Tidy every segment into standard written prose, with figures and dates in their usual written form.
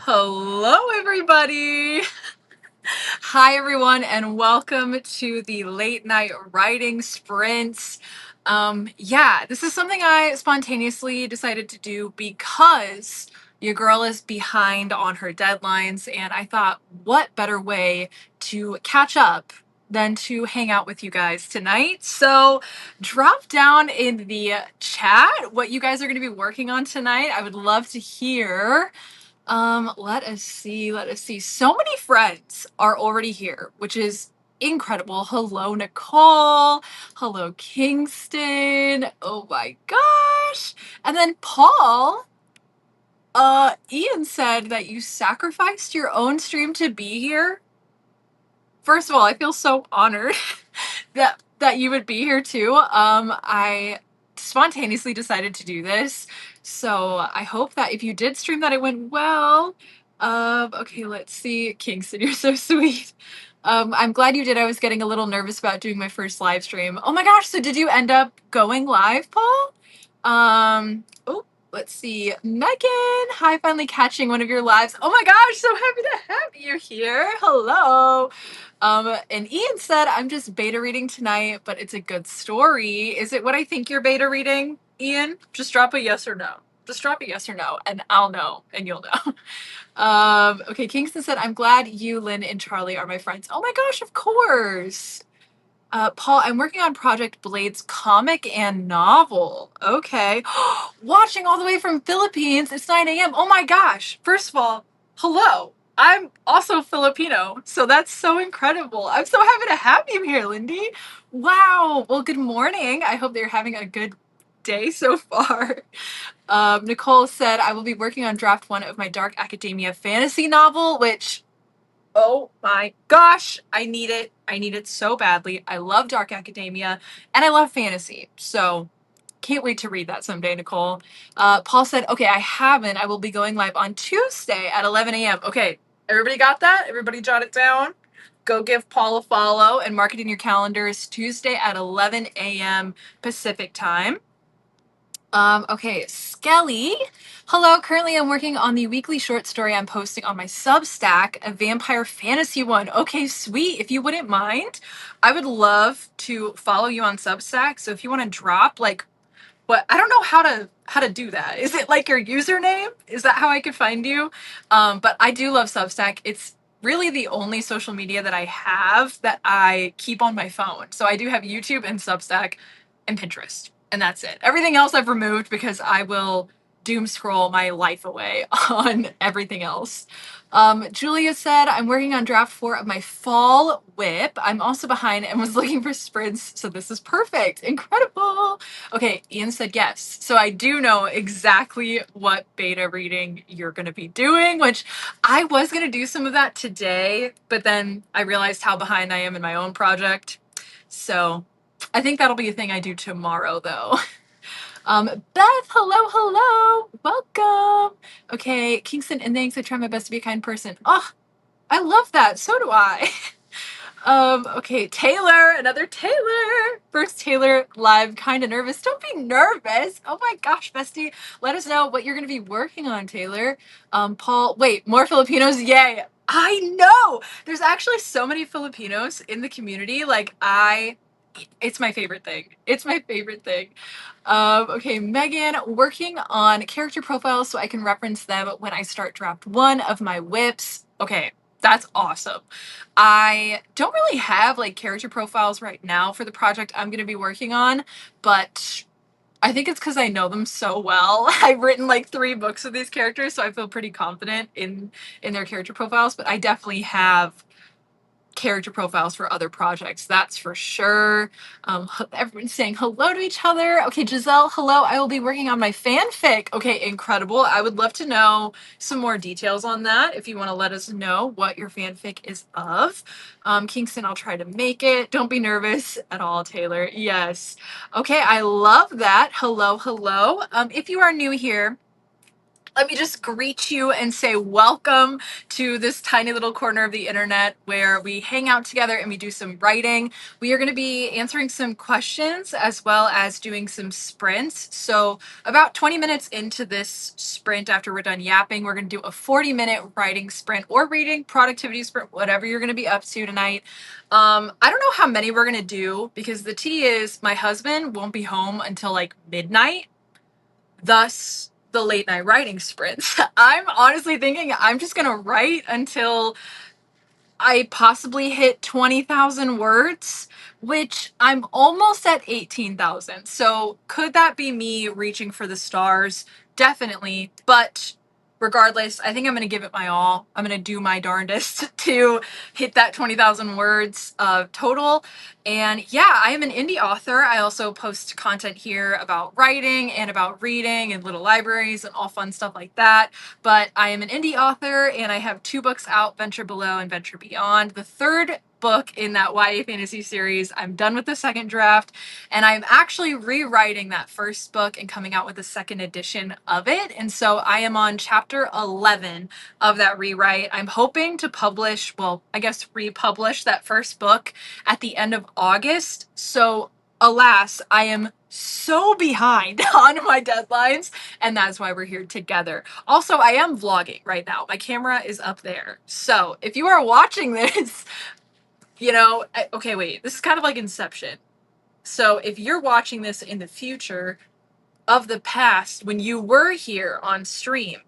Hello, everybody. Hi, everyone, and welcome to the late night writing sprints. Yeah, this is something I spontaneously decided to do because your girl is behind on her deadlines, and I thought, what better way to catch up than to hang out with you guys tonight? So, drop down in the chat what you guys are going to be working on tonight. I would love to hear. Let us see. Let us see. So many friends are already here, which is incredible. Hello, Nicole. Hello, Kingston. Oh my gosh. And then Paul, Ian said that you sacrificed your own stream to be here. First of all, I feel so honored that you would be here too. I spontaneously decided to do this, so I hope that if you did stream that it went well. Okay, let's see. Kingston, you're so sweet. I'm glad you did. I was getting a little nervous about doing my first live stream. Oh my gosh, so did you end up going live, Paul? Oh, let's see. Megan, hi, finally catching one of your lives. Oh my gosh, so happy to have you here. Hello. And Ian said, I'm just beta reading tonight, but it's a good story. Is it what I think you're beta reading, Ian? Just drop a yes or no. Just drop a yes or no, and I'll know, and you'll know. Okay, Kingston said, I'm glad you, Lynn, and Charlie are my friends. Oh my gosh, of course. Paul, I'm working on Project Blade's comic and novel. Okay. Watching all the way from Philippines. It's 9 a.m. Oh my gosh. First of all, hello. I'm also Filipino, so that's so incredible. I'm so happy to have you here, Lindy. Wow. Well, good morning. I hope that you're having a good day so far. Nicole said, I will be working on draft 1 of my dark academia fantasy novel, which, oh my gosh, I need it. I need it so badly. I love dark academia and I love fantasy. So can't wait to read that someday, Nicole. Paul said, okay, I haven't. I will be going live on Tuesday at 11 a.m. Okay, everybody got that? Everybody jot it down? Go give Paul a follow and mark it in your calendars. Tuesday at 11 a.m. Pacific time. Okay, Skelly. Hello, currently I'm working on the weekly short story I'm posting on my Substack, a vampire fantasy one. Okay, sweet. If you wouldn't mind, I would love to follow you on Substack. So if you want to drop like what, I don't know how to do that. Is it like your username? Is that how I could find you? But I do love Substack. It's really the only social media that I have that I keep on my phone. So I do have YouTube and Substack and Pinterest, and that's it. Everything else I've removed because I will doom scroll my life away on everything else. Julia said, I'm working on draft 4 of my fall whip. I'm also behind and was looking for sprints, so this is perfect. Incredible. Okay, Ian said yes. So I do know exactly what beta reading you're going to be doing, which I was going to do some of that today, but then I realized how behind I am in my own project. So I think that'll be a thing I do tomorrow, though. Beth, hello, welcome. Okay, Kingston, and thanks. I try my best to be a kind person. Oh, I love that. So do I. Okay, Taylor, another Taylor. First Taylor live, kind of nervous. Don't be nervous. Oh my gosh, bestie. Let us know what you're going to be working on, Taylor. Paul, wait, more Filipinos? Yay. I know. There's actually so many Filipinos in the community. It's my favorite thing. It's my favorite thing. Okay, Megan, working on character profiles so I can reference them when I start draft 1 of my whips. Okay, that's awesome. I don't really have like character profiles right now for the project I'm going to be working on, but I think it's because I know them so well. I've written like 3 books with these characters, so I feel pretty confident in their character profiles, but I definitely have character profiles for other projects, that's for sure. Everyone's saying hello to each other. Okay, Giselle, hello. I will be working on my fanfic. Okay, incredible. I would love to know some more details on that if you want to let us know what your fanfic is of. Kingston, I'll try to make it. Don't be nervous at all, Taylor. Yes. Okay, I love that. Hello. If you are new here, let me just greet you and say welcome to this tiny little corner of the internet where we hang out together and we do some writing. We are going to be answering some questions as well as doing some sprints. So about 20 minutes into this sprint, after we're done yapping, we're going to do a 40-minute writing sprint or reading productivity sprint, whatever you're going to be up to tonight. I don't know how many we're going to do because the tea is my husband won't be home until like midnight. Thus, the late night writing sprints. I'm honestly thinking I'm just gonna write until I possibly hit 20,000 words, which I'm almost at 18,000. So could that be me reaching for the stars? Definitely. But regardless, I think I'm going to give it my all. I'm going to do my darndest to hit that 20,000 words total. And yeah, I am an indie author. I also post content here about writing and about reading and little libraries and all fun stuff like that. But I am an indie author and I have 2 books out, Venture Below and Venture Beyond. The third book in that YA fantasy series. I'm done with the second draft and I'm actually rewriting that first book and coming out with a second edition of it. And so I am on chapter 11 of that rewrite. I'm hoping to publish, well, I guess republish that first book at the end of August. So alas, I am so behind on my deadlines, and that's why we're here together. Also, I am vlogging right now. My camera is up there. So if you are watching this, okay, wait, this is kind of like Inception. So if you're watching this in the future of the past when you were here on stream,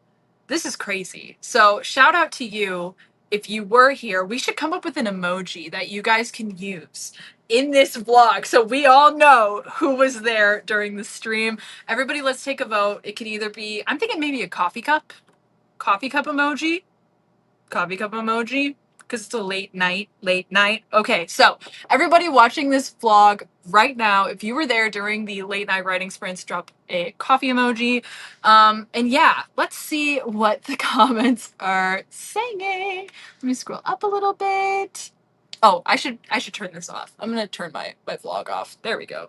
this is crazy. So shout out to you if you were here. We should come up with an emoji that you guys can use in this vlog so we all know who was there during the stream. Everybody, let's take a vote. It can either be, I'm thinking maybe a coffee cup emoji, because it's a late night. Okay, so everybody watching this vlog right now, if you were there during the late night writing sprints, drop a coffee emoji. And yeah, let's see what the comments are saying. Let me scroll up a little bit. Oh, I should turn this off. I'm gonna turn my vlog off. There we go.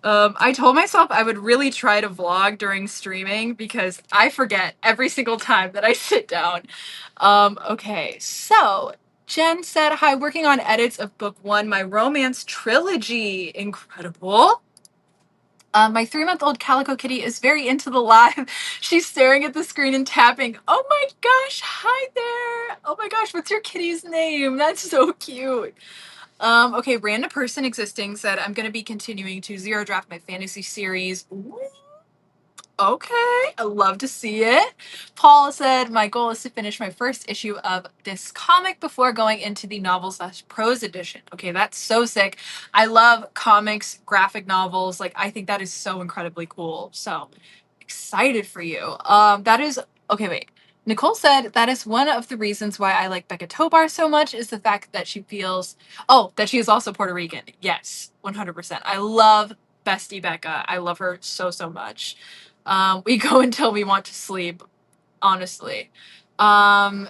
I told myself I would really try to vlog during streaming because I forget every single time that I sit down. Okay, so Jen said, hi, working on edits of book 1, my romance trilogy. Incredible. My 3-month-old calico kitty is very into the live. She's staring at the screen and tapping. Oh my gosh, hi there. Oh my gosh, what's your kitty's name? That's so cute. Okay, random person existing said, I'm going to be continuing to zero draft my fantasy series. Ooh, okay, I love to see it. Paul said, my goal is to finish my first issue of this comic before going into the novel/prose edition. Okay, that's so sick. I love comics, graphic novels. Like, I think that is so incredibly cool. So excited for you. That is, okay, wait. Nicole said that is one of the reasons why I like Becca Tobar so much is the fact that she feels, that she is also Puerto Rican. Yes, 100%. I love Bestie Becca. I love her so, so much. We go until we want to sleep, honestly. Random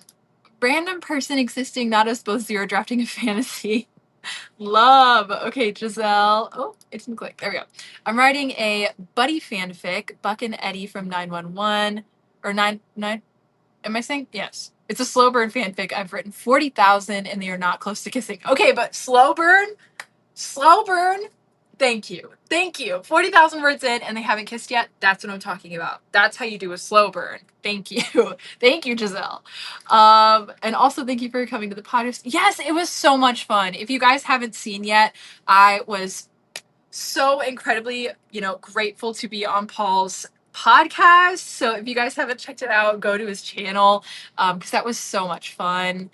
person existing, not us both zero drafting a fantasy. Love. Okay, Giselle. Oh, it didn't click. There we go. I'm writing a buddy fanfic, Buck and Eddie from 911 or 99. Am I saying? Yes. It's a slow burn fanfic. I've written 40,000 and they are not close to kissing. Okay, but slow burn. Thank you. 40,000 words in and they haven't kissed yet. That's what I'm talking about. That's how you do a slow burn. Thank you. Thank you, Giselle. And also thank you for coming to the podcast. Yes, it was so much fun. If you guys haven't seen yet, I was so incredibly, grateful to be on Paul's podcast. So if you guys haven't checked it out, go to his channel because that was so much fun.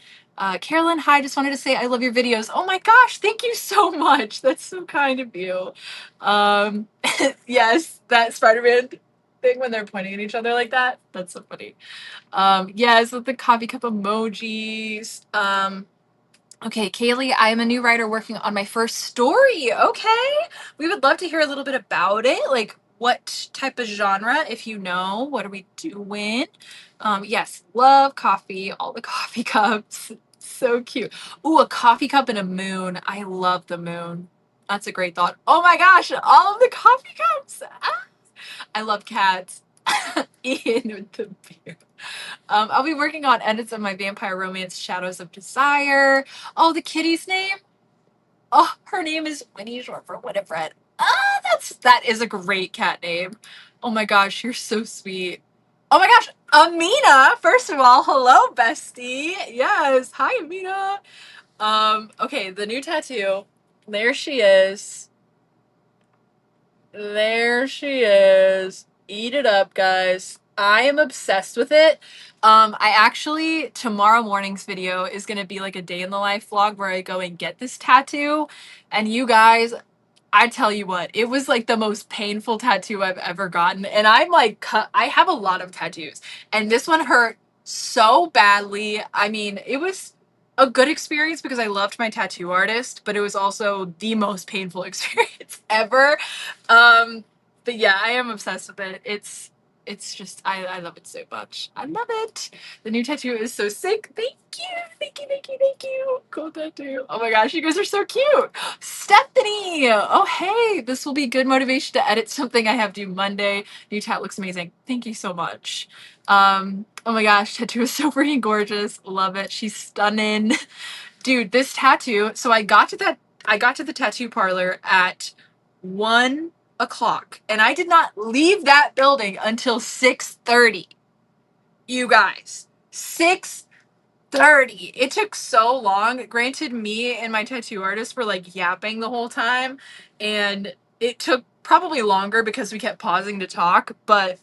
Carolyn, hi, just wanted to say I love your videos. Oh my gosh, thank you so much. That's so kind of you. Yes, that Spider-Man thing when they're pointing at each other like that. That's so funny. Yes, with the coffee cup emojis. Okay, Kaylee, I am a new writer working on my first story. Okay, we would love to hear a little bit about it. Like, what type of genre, if you know? What are we doing? Yes, love coffee, all the coffee cups. So cute. Ooh, a coffee cup and a moon. I love the moon. That's a great thought. Oh my gosh, all of the coffee cups. Ah! I love cats. Ian with the beard. I'll be working on edits of my vampire romance, Shadows of Desire. Oh, the kitty's name? Oh, her name is Winnie, short for Winifred. Ah, that is a great cat name. Oh my gosh, you're so sweet. Oh my gosh, Amina, first of all, hello, bestie. Yes, hi, Amina. Okay, the new tattoo. There she is. There she is. Eat it up, guys. I am obsessed with it. I actually, tomorrow morning's video is going to be like a day in the life vlog where I go and get this tattoo. And you guys, I tell you what, it was like the most painful tattoo I've ever gotten. And I'm like, I have a lot of tattoos. And this one hurt so badly. I mean, it was a good experience because I loved my tattoo artist, but it was also the most painful experience ever. But yeah, I am obsessed with it. It's just I love it so much. I love it. The new tattoo is so sick. Thank you. Thank you, thank you, thank you. Cool tattoo. Oh my gosh, you guys are so cute. Stephanie. Oh hey, this will be good motivation to edit something I have due Monday. New tat looks amazing. Thank you so much. Oh my gosh, tattoo is so freaking gorgeous. Love it. She's stunning. Dude, this tattoo, so I got to the tattoo parlor at 1 o'clock, and I did not leave that building until 6:30. You guys, 6:30. It took so long. Granted, me and my tattoo artist were like yapping the whole time, and it took probably longer because we kept pausing to talk, but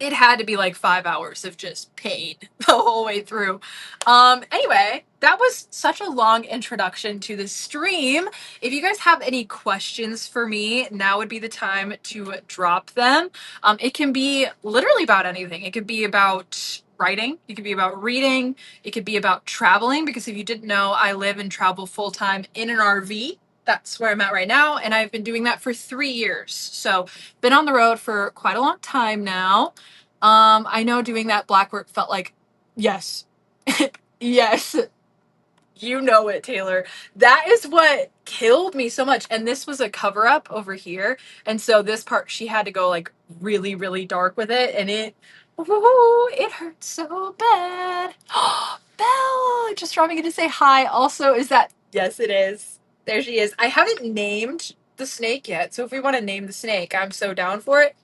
it had to be like 5 hours of just pain the whole way through. Anyway, that was such a long introduction to the stream. If you guys have any questions for me, now would be the time to drop them. It can be literally about anything. It could be about writing, it could be about reading, it could be about traveling, because if you didn't know, I live and travel full-time in an RV. That's where I'm at right now, and I've been doing that for 3 years. So been on the road for quite a long time now. I know doing that black work felt like, yes, yes, you know it, Taylor. That is what killed me so much. And this was a cover up over here. And so this part, she had to go like really, really dark with it. And it hurt so bad. Belle, just dropping in to say hi. Also, is that, yes, it is. There she is. I haven't named the snake yet. So if we want to name the snake, I'm so down for it.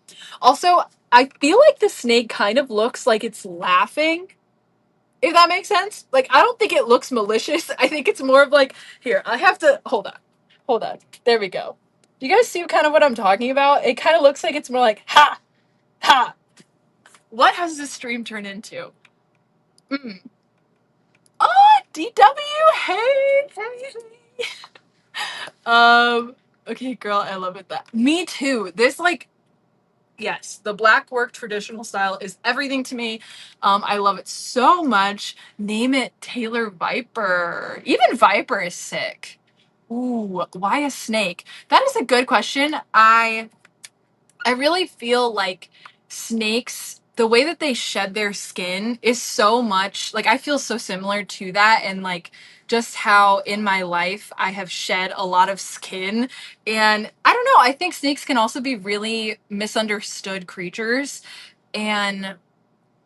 Also, I feel like the snake kind of looks like it's laughing, if that makes sense. Like, I don't think it looks malicious. I think it's more of like, here, I have to, hold on. Hold on. There we go. Do you guys see kind of what I'm talking about? It kind of looks like it's more like, ha, ha. What has this stream turned into? Oh, DW, hey, hey. Okay, girl, I love it. That me too. This like, yes, the black work traditional style is everything to me. I love it so much. Name it Taylor Viper. Even Viper is sick. Ooh, why a snake? That is a good question. I really feel like snakes, the way that they shed their skin is so much, like I feel so similar to that, and like just how in my life I have shed a lot of skin. And I don't know, I think snakes can also be really misunderstood creatures. And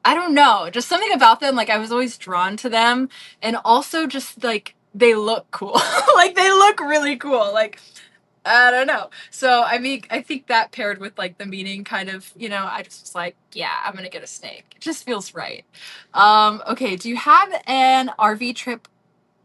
I don't know, just something about them, like I was always drawn to them. And also just like they look cool. Like they look really cool. Like I don't know. So I mean, I think that paired with like the meaning kind of, I just was like, yeah, I'm gonna get a snake. It just feels right. Okay, do you have an RV trip?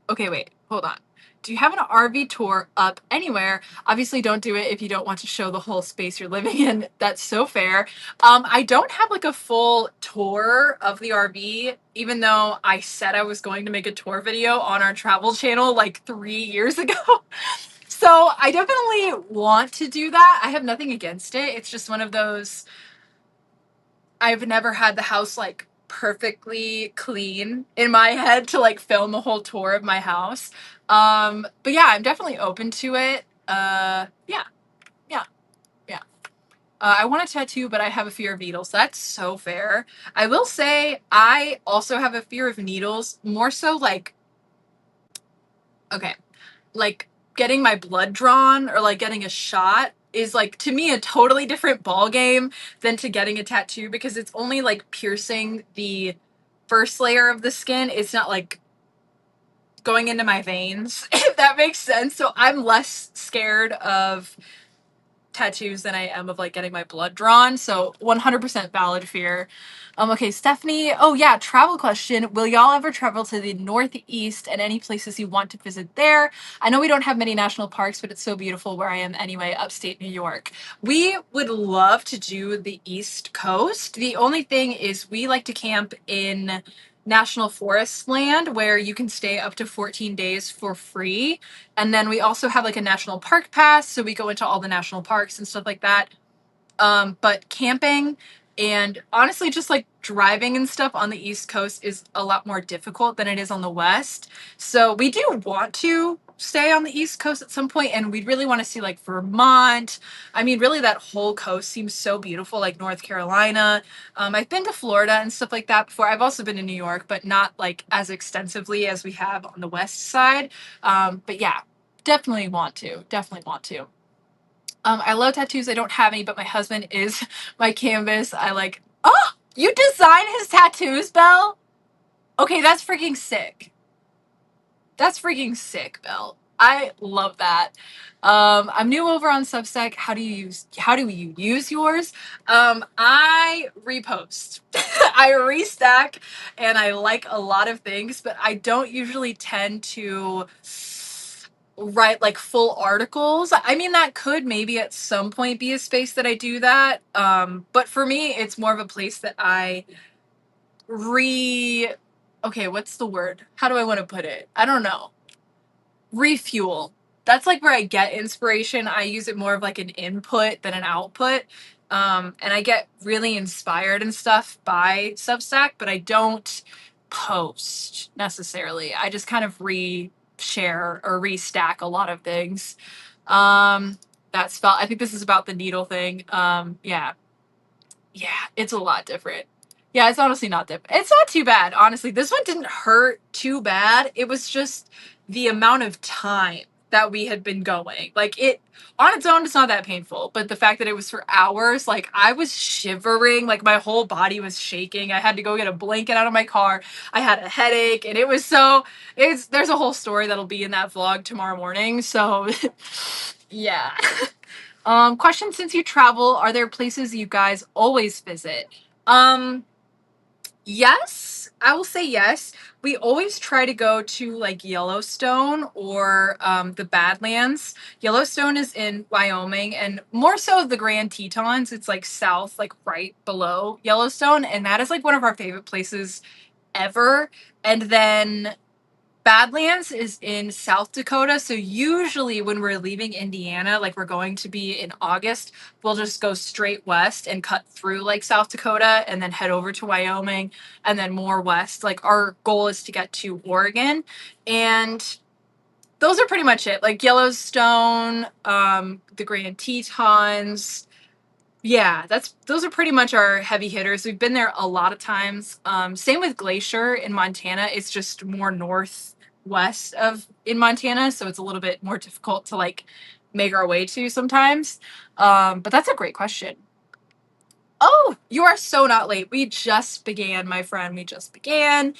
Okay, wait, hold on. Do you have an RV tour up anywhere? Obviously, don't do it if you don't want to show the whole space you're living in. That's so fair. I don't have like a full tour of the RV, even though I said I was going to make a tour video on our travel channel like 3 years ago. So I definitely want to do that. I have nothing against it. It's just one of those, I've never had the house like perfectly clean in my head to like film a whole tour of my house. But yeah, I'm definitely open to it. Yeah, yeah, yeah. I want a tattoo, but I have a fear of needles. That's so fair. I will say I also have a fear of needles, more so like, okay, like getting my blood drawn or like getting a shot. is like, to me, a totally different ball game than to getting a tattoo, because it's only like piercing the first layer of the skin. It's not like going into my veins, if that makes sense. So I'm less scared of tattoos than I am of like getting my blood drawn. So 100% valid fear. Okay, Stephanie. Oh yeah, travel question. Will y'all ever travel to the Northeast and any places you want to visit there? I know we don't have many national parks, but it's so beautiful where I am anyway, upstate New York. We would love to do the East Coast. The only thing is we like to camp in national forest land where you can stay up to 14 days for free. And then we also have like a national park pass, so we go into all the national parks and stuff like that. But camping and honestly just like driving and stuff on the East Coast is a lot more difficult than it is on the West. So we do want to stay on the East Coast at some point, and we'd really want to see like Vermont. I mean, really that whole coast seems so beautiful, like North Carolina. I've been to Florida and stuff like that before. I've also been to New York, but not like as extensively as we have on the West side. But yeah, definitely want to. Definitely want to. I love tattoos. I don't have any, but my husband is my canvas. I like, oh, you design his tattoos, Belle? Okay, that's freaking sick. That's freaking sick, Belle. I love that. I'm new over on Substack. How do you use yours? I repost. I restack and I like a lot of things, but I don't usually tend to write like full articles. I mean, that could maybe at some point be a space that I do that. But for me, it's more of a place that I okay, what's the word? How do I want to put it? I don't know. Refuel. That's like where I get inspiration. I use it more of like an input than an output. And I get really inspired and stuff by Substack, but I don't post necessarily. I just kind of reshare or restack a lot of things. That's felt, I think this is about the needle thing. Yeah. Yeah, it's a lot different. Yeah, it's honestly not different. It's not too bad, honestly. This one didn't hurt too bad. It was just the amount of time that we had been going. Like, it on its own, it's not that painful, but the fact that it was for hours, like I was shivering, like my whole body was shaking. I had to go get a blanket out of my car. I had a headache, and it was so there's a whole story that'll be in that vlog tomorrow morning. So yeah. Question, since you travel, are there places you guys always visit? Yes, I will say yes. We always try to go to like Yellowstone or the Badlands. Yellowstone is in Wyoming, and more so the Grand Tetons. It's like south, like right below Yellowstone, and that is like one of our favorite places ever. And then Badlands is in South Dakota. So usually when we're leaving Indiana, like we're going to be in August, we'll just go straight west and cut through like South Dakota and then head over to Wyoming and then more west. Like our goal is to get to Oregon. And those are pretty much it. Like Yellowstone, the Grand Tetons. Yeah, those are pretty much our heavy hitters. We've been there a lot of times. Same with Glacier in Montana. It's just more northwest of in Montana, so it's a little bit more difficult to like make our way to sometimes. But that's a great question. Oh, you are so not late. We just began, my friend. We just began.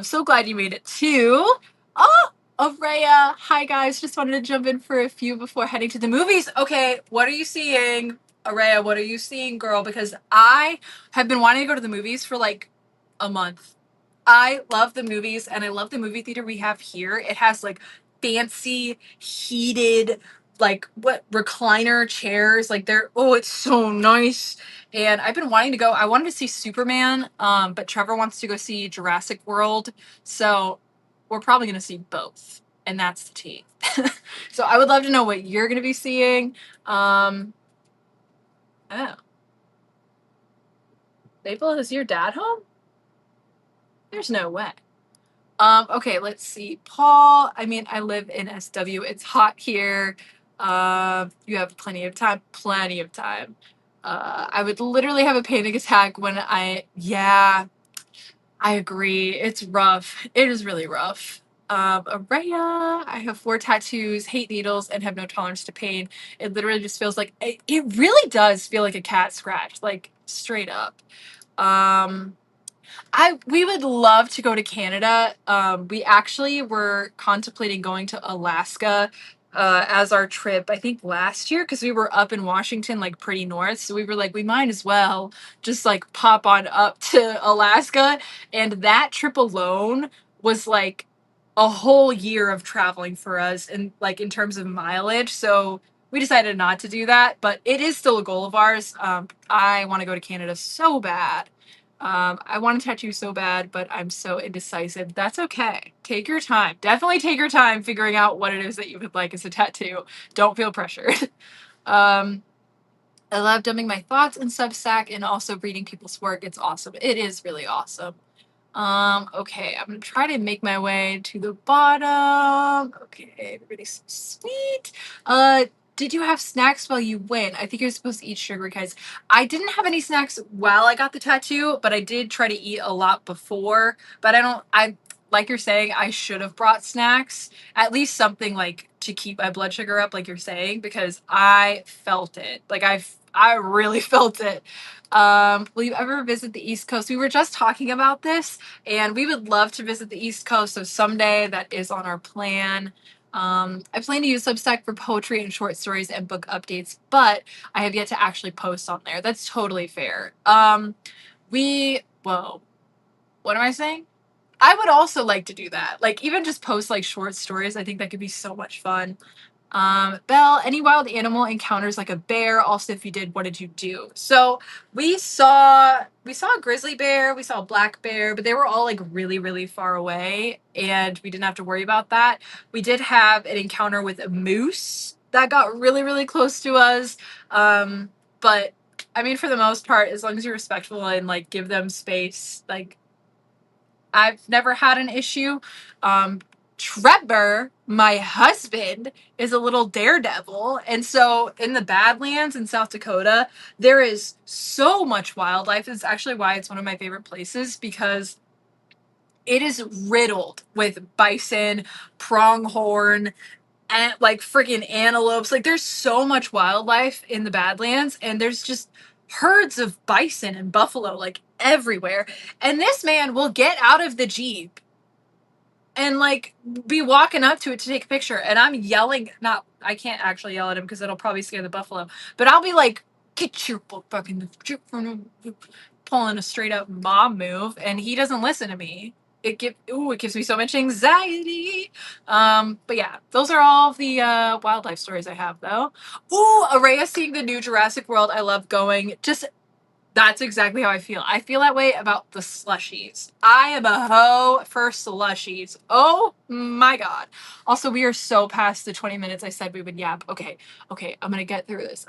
So glad you made it too. Oh, Araya. Hi, guys. Just wanted to jump in for a few before heading to the movies. Okay, what are you seeing? Araya, what are you seeing, girl? Because I have been wanting to go to the movies for like a month. I love the movies, and I love the movie theater we have here. It has like fancy, heated, like what recliner chairs. Like they're, oh, it's so nice. And I've been wanting to go. I wanted to see Superman, but Trevor wants to go see Jurassic World. So we're probably going to see both. And that's the tea. So I would love to know what you're going to be seeing. Oh. Maple, is your dad home? There's no way. Okay, let's see. Paul, I mean, I live in SW. It's hot here. You have plenty of time. Plenty of time. I would literally have a panic attack when yeah, I agree. It's rough. It is really rough. Araya, I have 4 tattoos, hate needles, and have no tolerance to pain. It literally just feels like, it really does feel like a cat scratch, like straight up. Um, we would love to go to Canada. We actually were contemplating going to Alaska as our trip, I think last year, because we were up in Washington, like pretty north. So we were like, we might as well just like pop on up to Alaska. And that trip alone was like a whole year of traveling for us, and like in terms of mileage. So we decided not to do that, but it is still a goal of ours. I want to go to Canada so bad. I want to tattoo so bad, but I'm so indecisive. That's okay. Take your time. Definitely take your time figuring out what it is that you would like as a tattoo. Don't feel pressured. um, I love dumping my thoughts in Substack and also reading people's work. It's awesome. It is really awesome. Okay, I'm gonna try to make my way to the bottom. Okay, everybody's so sweet. Did you have snacks while you went? I think you're supposed to eat sugar, guys. I didn't have any snacks while I got the tattoo, but I did try to eat a lot before. But I like you're saying, I should have brought snacks, at least something like to keep my blood sugar up, like you're saying, because I felt it. Like I really felt it. Will you ever visit the East Coast? We were just talking about this, and we would love to visit the East Coast. So someday that is on our plan. I plan to use Substack for poetry and short stories and book updates, but I have yet to actually post on there. That's totally fair. Whoa, what am I saying? I would also like to do that. Like even just post like short stories. I think that could be so much fun. Belle, any wild animal encounters like a bear? Also, if you did, what did you do? So we saw a grizzly bear, we saw a black bear, but they were all like really, really far away, and we didn't have to worry about that. We did have an encounter with a moose that got really, really close to us. But I mean, for the most part, as long as you're respectful and like give them space, like I've never had an issue. Trevor, my husband, is a little daredevil. And so in the Badlands in South Dakota, there is so much wildlife. It's actually why it's one of my favorite places, because it is riddled with bison, pronghorn, and like freaking antelopes. Like there's so much wildlife in the Badlands, and there's just herds of bison and buffalo like everywhere. And this man will get out of the Jeep and like be walking up to it to take a picture, and I'm yelling. Not, I can't actually yell at him because it'll probably scare the buffalo, but I'll be like, get your fucking pulling a straight up mom move, and he doesn't listen to me. It gives me so much anxiety. But yeah, those are all the wildlife stories I have though. Ooh, Araya seeing the new Jurassic World. I love going. Just that's exactly how I feel. I feel that way about the slushies. I am a hoe for slushies. Oh my god. Also, we are so past the 20 minutes I said we would yap. Okay, I'm gonna get through this.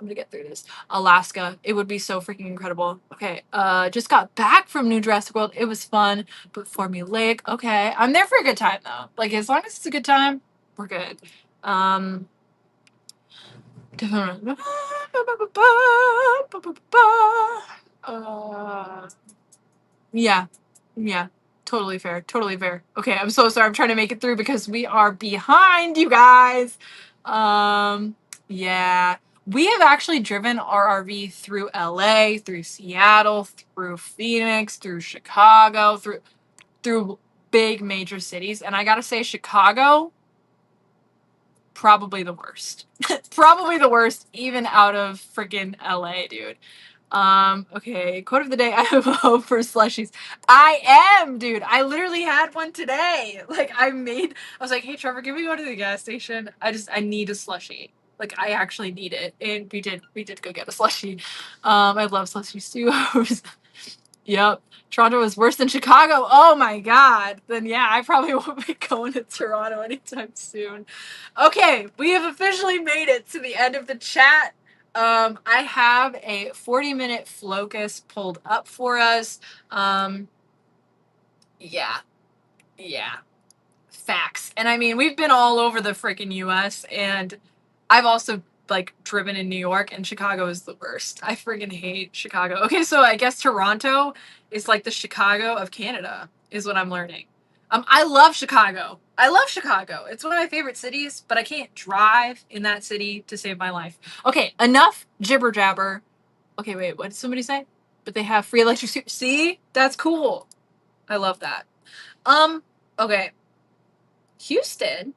Alaska, it would be so freaking incredible. Okay, just got back from New Jurassic World. It was fun, but formulaic. Okay, I'm there for a good time though. Like, as long as it's a good time, we're good. Uh, yeah, yeah, totally fair, totally fair. Okay, I'm so sorry. I'm trying to make it through because we are behind, you guys. Yeah, we have actually driven our RV through LA, through Seattle, through Phoenix, through Chicago, through big major cities, and I gotta say, Chicago, probably the worst. Probably the worst, even out of freaking LA, dude. Okay, quote of the day. I have a hope for slushies. I am, dude. I literally had one today. Like, I was like, hey, Trevor, can we go to the gas station? I need a slushie. Like, I actually need it. And we did go get a slushie. I love slushies too. Yep. Toronto is worse than Chicago. Oh my god. Then yeah, I probably won't be going to Toronto anytime soon. Okay, we have officially made it to the end of the chat. I have a 40-minute focus pulled up for us. Yeah. Yeah. Facts. And I mean, we've been all over the freaking US, and I've also like driven in New York, and Chicago is the worst. I friggin' hate Chicago. Okay, so I guess Toronto is like the Chicago of Canada, is what I'm learning. I love Chicago. I love Chicago. It's one of my favorite cities, but I can't drive in that city to save my life. Okay, enough jibber jabber. Okay, wait, what did somebody say? But they have free electricity. See? That's cool. I love that. Okay. Houston,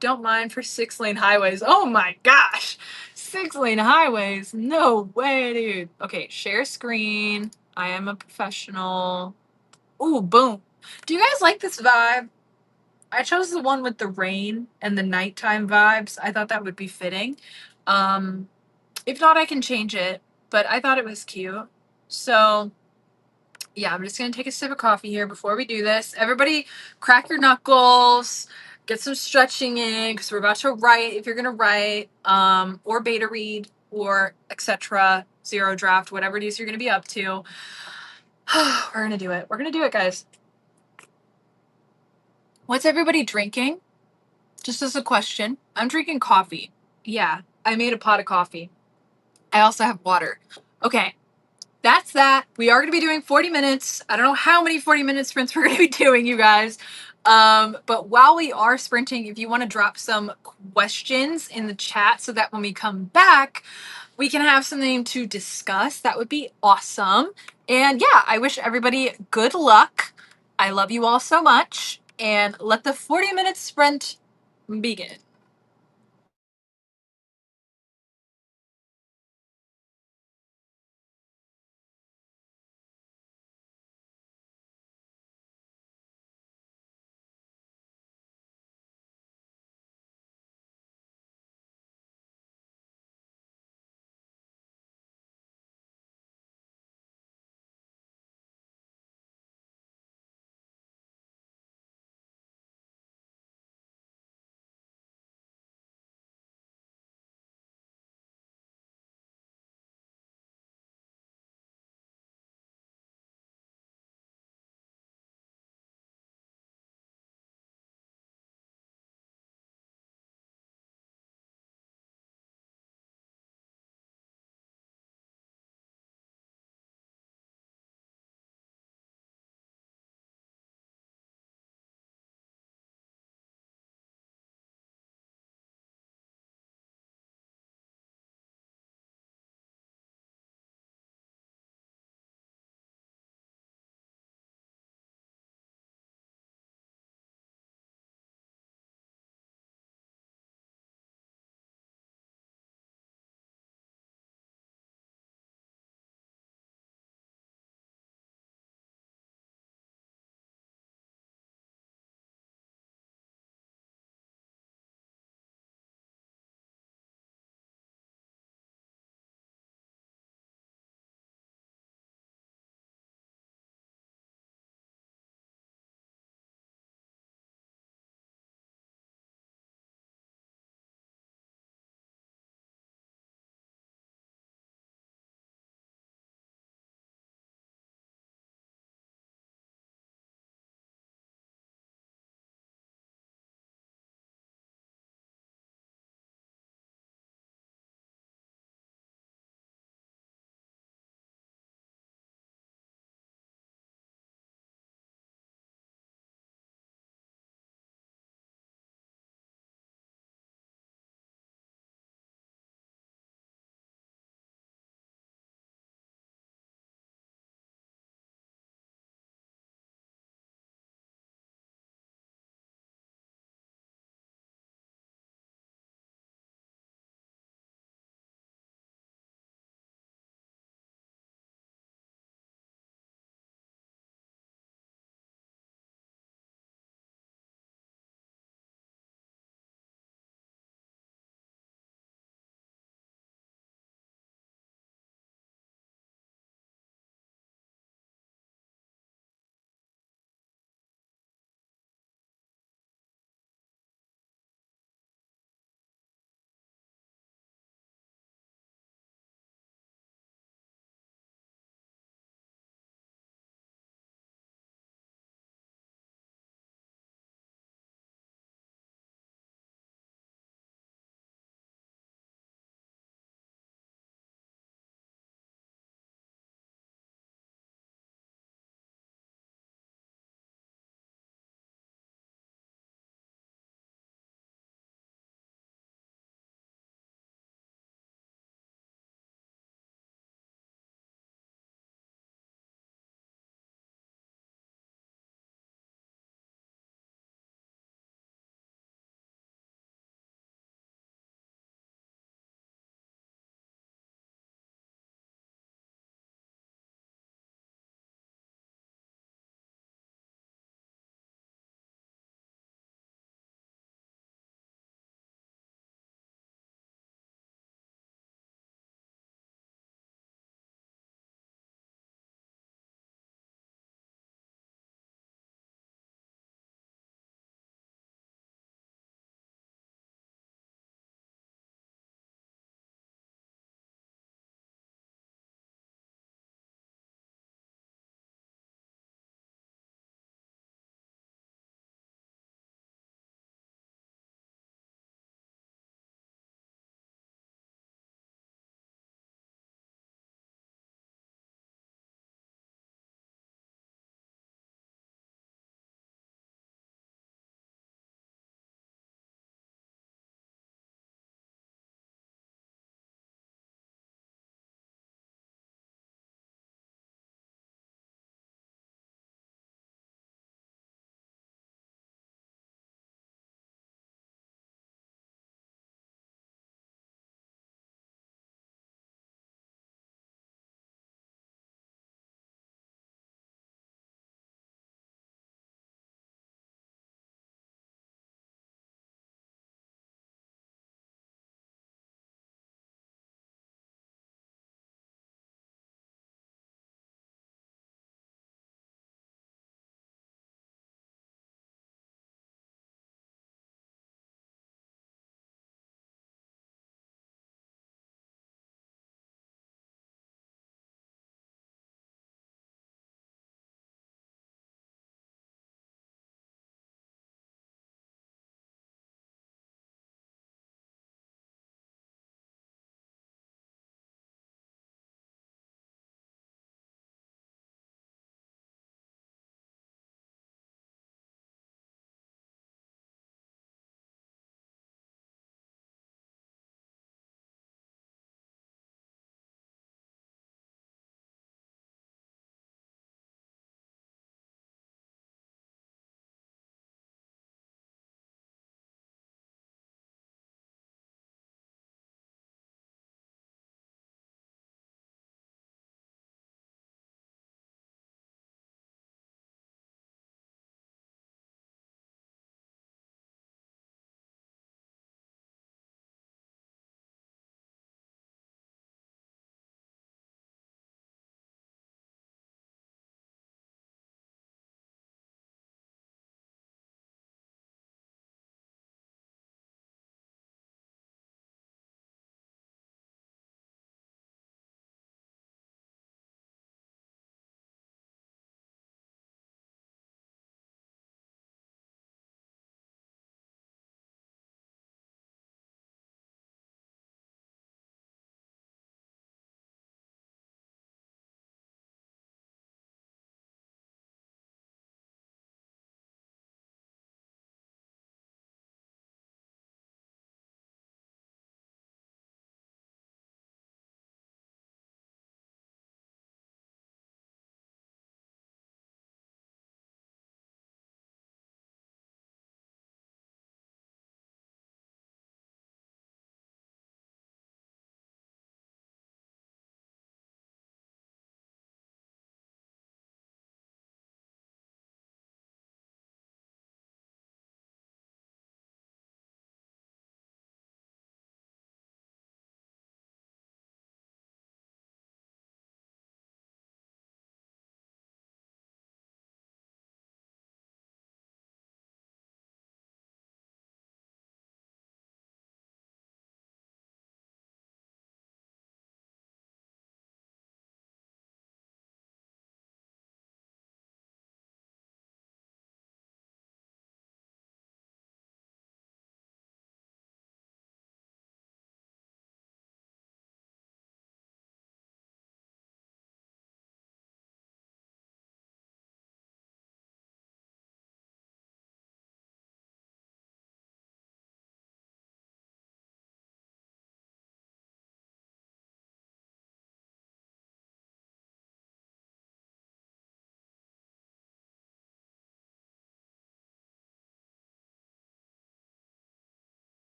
don't mind for 6-lane highways. Oh my gosh. 6-lane highways. No way, dude. Okay, share screen. I am a professional. Ooh, boom. Do you guys like this vibe? I chose the one with the rain and the nighttime vibes. I thought that would be fitting. Um, if not, I can change it, but I thought it was cute. So, yeah, I'm just going to take a sip of coffee here before we do this. Everybody, crack your knuckles, get some stretching in because we're about to write if you're going to write, or beta read, or etc. Zero draft, whatever it is you're going to be up to. We're going to do it. We're going to do it, guys. What's everybody drinking? Just as a question. I'm drinking coffee. Yeah, I made a pot of coffee. I also have water. Okay, that's that. We are going to be doing 40 minutes. I don't know how many 40-minute sprints we're going to be doing, you guys. But while we are sprinting, if you want to drop some questions in the chat so that when we come back, we can have something to discuss, that would be awesome. And yeah, I wish everybody good luck. I love you all so much. And let the 40-minute sprint begin.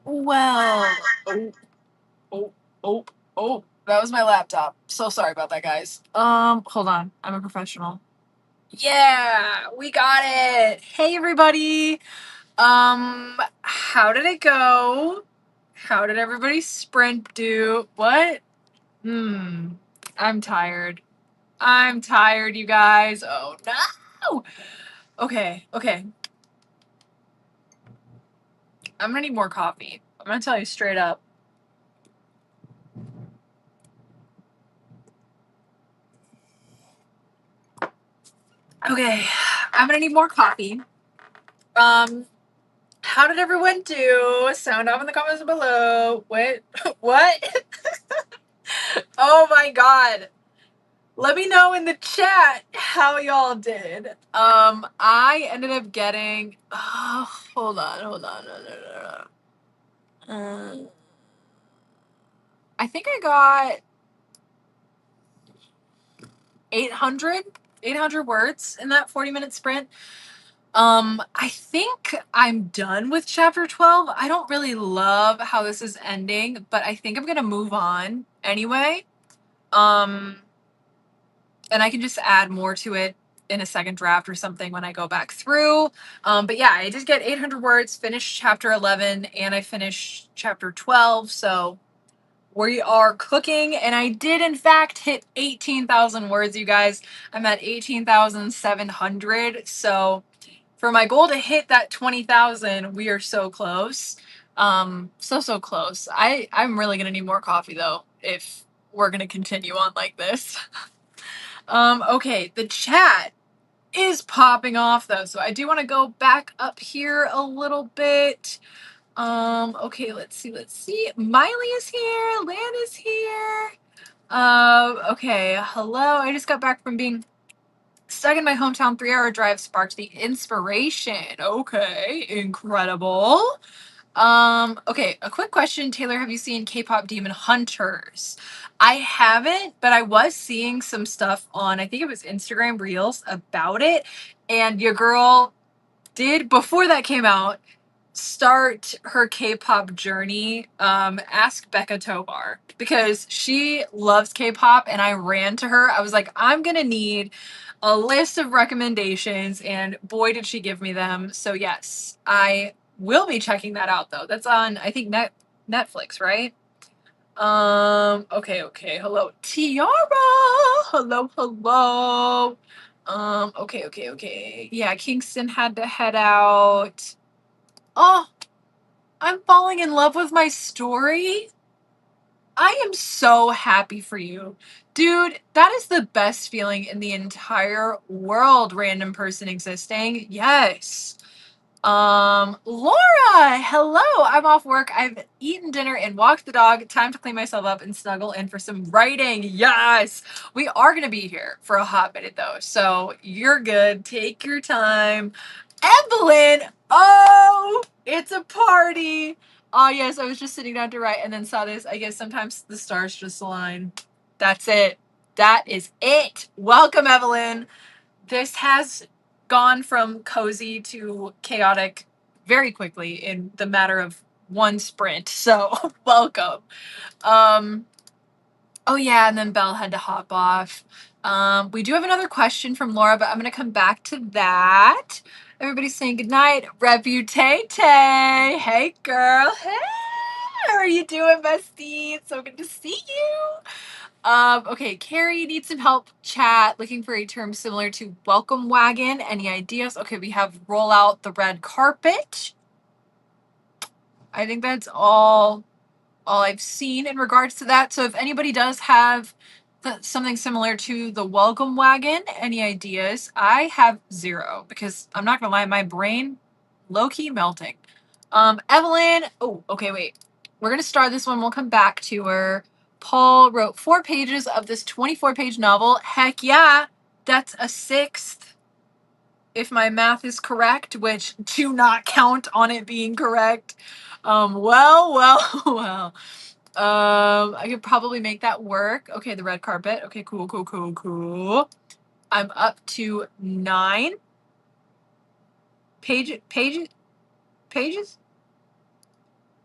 Well, oh, oh, oh, that was my laptop. So sorry about that, guys. Hold on. I'm a professional. Yeah, we got it. Hey, everybody. How did it go? How did everybody's sprint do? What? I'm tired. I'm tired, you guys. Oh, no. Okay. I'm gonna need more coffee. I'm gonna tell you straight up. Okay, I'm gonna need more coffee. How did everyone do? Sound off in the comments below. What? What? Oh my god. Let me know in the chat how y'all did. I ended up getting. Oh, hold on. I think I got 800 words in that 40-minute sprint. I think I'm done with chapter 12. I don't really love how this is ending, but I think I'm gonna move on anyway. And I can just add more to it in a second draft or something when I go back through. But yeah, I did get 800 words, finished chapter 11, and I finished chapter 12. So we are cooking, and I did in fact hit 18,000 words, you guys. I'm at 18,700. So for my goal to hit that 20,000, we are so close. So close. I'm really gonna need more coffee though if we're gonna continue on like this. Okay, the chat is popping off though, so I do want to go back up here a little bit. Okay, let's see. Miley is here, Lan is here. Okay, hello. I just got back from being stuck in my hometown. 3-hour drive sparked the inspiration. Okay, incredible. Okay, a quick question, Taylor. Have you seen K-pop Demon Hunters? I haven't, but I was seeing some stuff on, I think it was Instagram Reels about it. And your girl did, before that came out, start her K-pop journey. Ask Becca Tovar because she loves K-pop, and I ran to her. I was like, I'm gonna need a list of recommendations, and boy, did she give me them. So yes, I will be checking that out though. That's on, I think, Netflix, right? Okay. Hello, Tiara. Hello. Okay. Yeah, Kingston had to head out. Oh, I'm falling in love with my story. I am so happy for you. Dude, that is the best feeling in the entire world, random person existing. Yes. Laura, hello. I'm off work. I've eaten dinner and walked the dog. Time to clean myself up and snuggle in for some writing. Yes. We are going to be here for a hot minute though. So you're good. Take your time. Evelyn. Oh, it's a party. Oh, yes. I was just sitting down to write and then saw this. I guess sometimes the stars just align. That's it. That is it. Welcome, Evelyn. This has gone from cozy to chaotic very quickly in the matter of one sprint. So welcome. Oh yeah, and then Belle had to hop off. We do have another question from Laura, but I'm gonna come back to that. Everybody's saying goodnight. Reputate. Hey girl. Hey. How are you doing, bestie? It's so good to see you. Okay, Carrie needs some help. Chat, looking for a term similar to welcome wagon. Any ideas? Okay, we have roll out the red carpet. I think that's all I've seen in regards to that. So if anybody does have something similar to the welcome wagon, any ideas? I have zero because I'm not gonna lie, my brain low-key melting. Evelyn. Oh, okay, wait. We're gonna start this one. We'll come back to her. Paul wrote 4 pages of this 24-page novel. Heck yeah, that's a sixth, if my math is correct, which do not count on it being correct. Well. I could probably make that work. Okay, the red carpet. Okay, cool, cool, cool, cool. I'm up to 9 pages.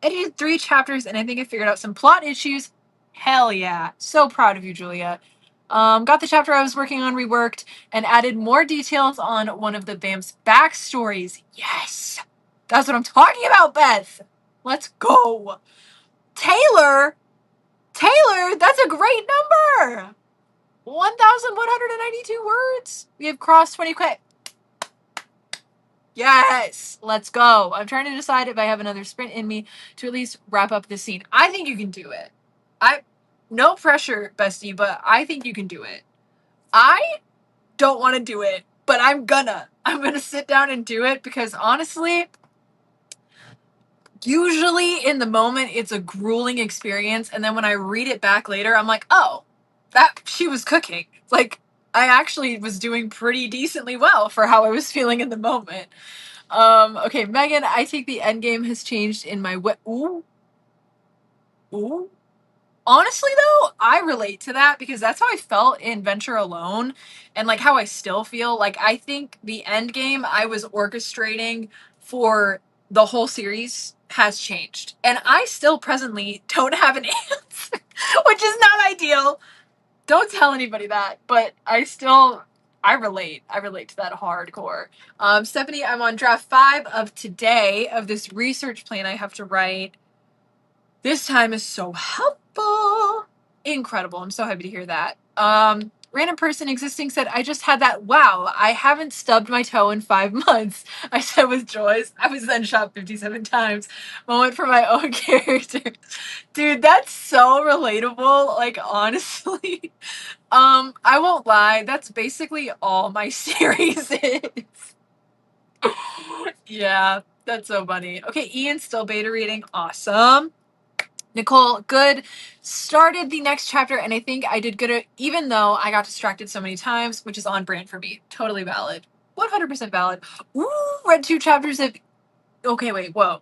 I did 3 chapters, and I think I figured out some plot issues. Hell yeah. So proud of you, Julia. Got the chapter I was working on reworked and added more details on one of the Vamps' backstories. Yes! That's what I'm talking about, Beth! Let's go! Taylor, that's a great number! 1,192 words. We have crossed 20 quick. Yes, let's go. I'm trying to decide if I have another sprint in me to at least wrap up this scene. I think you can do it. No pressure, bestie, but I think you can do it. I don't want to do it, but I'm gonna sit down and do it because honestly, usually in the moment it's a grueling experience, and then when I read it back later, I'm like, oh, that she was cooking. Like, I actually was doing pretty decently well for how I was feeling in the moment. Okay, Megan, I think the end game has changed in my way. Ooh. Honestly, though, I relate to that because that's how I felt in Venture Alone, and like how I still feel. Like, I think the end game I was orchestrating for the whole series has changed, and I still presently don't have an answer, which is not ideal. Don't tell anybody that, but I relate. I relate to that hardcore. Stephanie, I'm on draft 5 of today of this research plan I have to write. This time is so helpful. Incredible. I'm so happy to hear that. Random person existing said, I just had that, wow, I haven't stubbed my toe in 5 months. I said with Joyce. I was then shot 57 times. Moment for my own character. Dude, that's so relatable. Like, honestly. I won't lie, that's basically all my series is. Yeah, that's so funny. Okay, Ian's still beta reading. Awesome. Nicole, good. Started the next chapter, and I think I did good, even though I got distracted so many times, which is on brand for me. Totally valid. 100% valid. Ooh, read 2 chapters of. Okay, wait, whoa.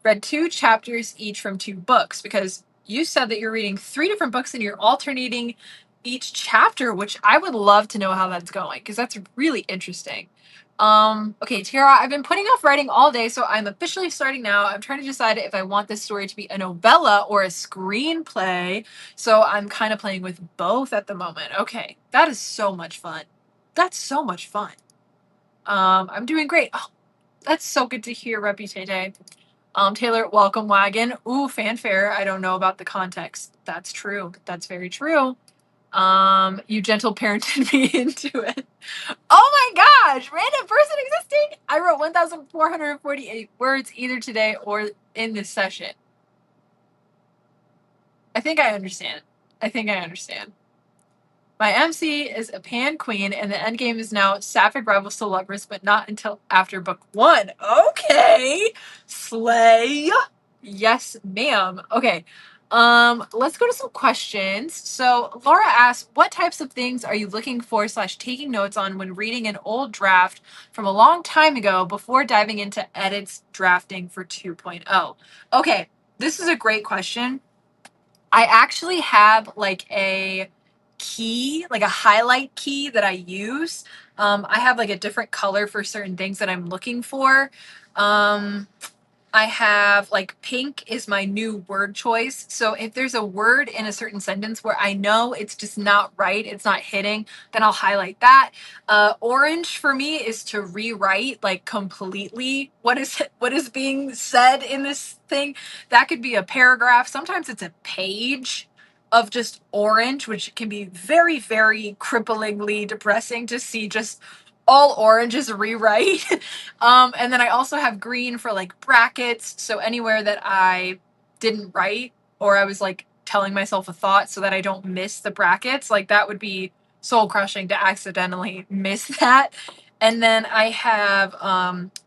Read 2 chapters each from 2 books because you said that you're reading 3 different books and you're alternating each chapter, which I would love to know how that's going because that's really interesting. Okay, Tara, I've been putting off writing all day, so I'm officially starting now. I'm trying to decide if I want this story to be a novella or a screenplay. So I'm kind of playing with both at the moment. Okay, that is so much fun. That's so much fun. I'm doing great. Oh, that's so good to hear, Reputate. Taylor, welcome wagon. Ooh, fanfare. I don't know about the context. That's true. That's very true. You gentle parented me into it. Oh my gosh, random person existing. I wrote 1,448 words either today or in this session. I think I understand. My MC is a pan queen, and the end game is now sapphic rivals to lovers, but not until after book 1. Okay, slay. Yes, ma'am. Okay. Let's go to some questions. So Laura asks, what types of things are you looking for / taking notes on when reading an old draft from a long time ago before diving into edits drafting for 2.0? Okay, this is a great question. I actually have like a key, like a highlight key that I use. I have like a different color for certain things that I'm looking for. I have like pink is my new word choice. So if there's a word in a certain sentence where I know it's just not right, it's not hitting, then I'll highlight that. Orange for me is to rewrite like completely what is being said in this thing. That could be a paragraph. Sometimes it's a page of just orange, which can be very, very cripplingly depressing to see just all orange is a rewrite. And then I also have green for like brackets. So anywhere that I didn't write or I was like telling myself a thought so that I don't miss the brackets, like that would be soul crushing to accidentally miss that. And then I have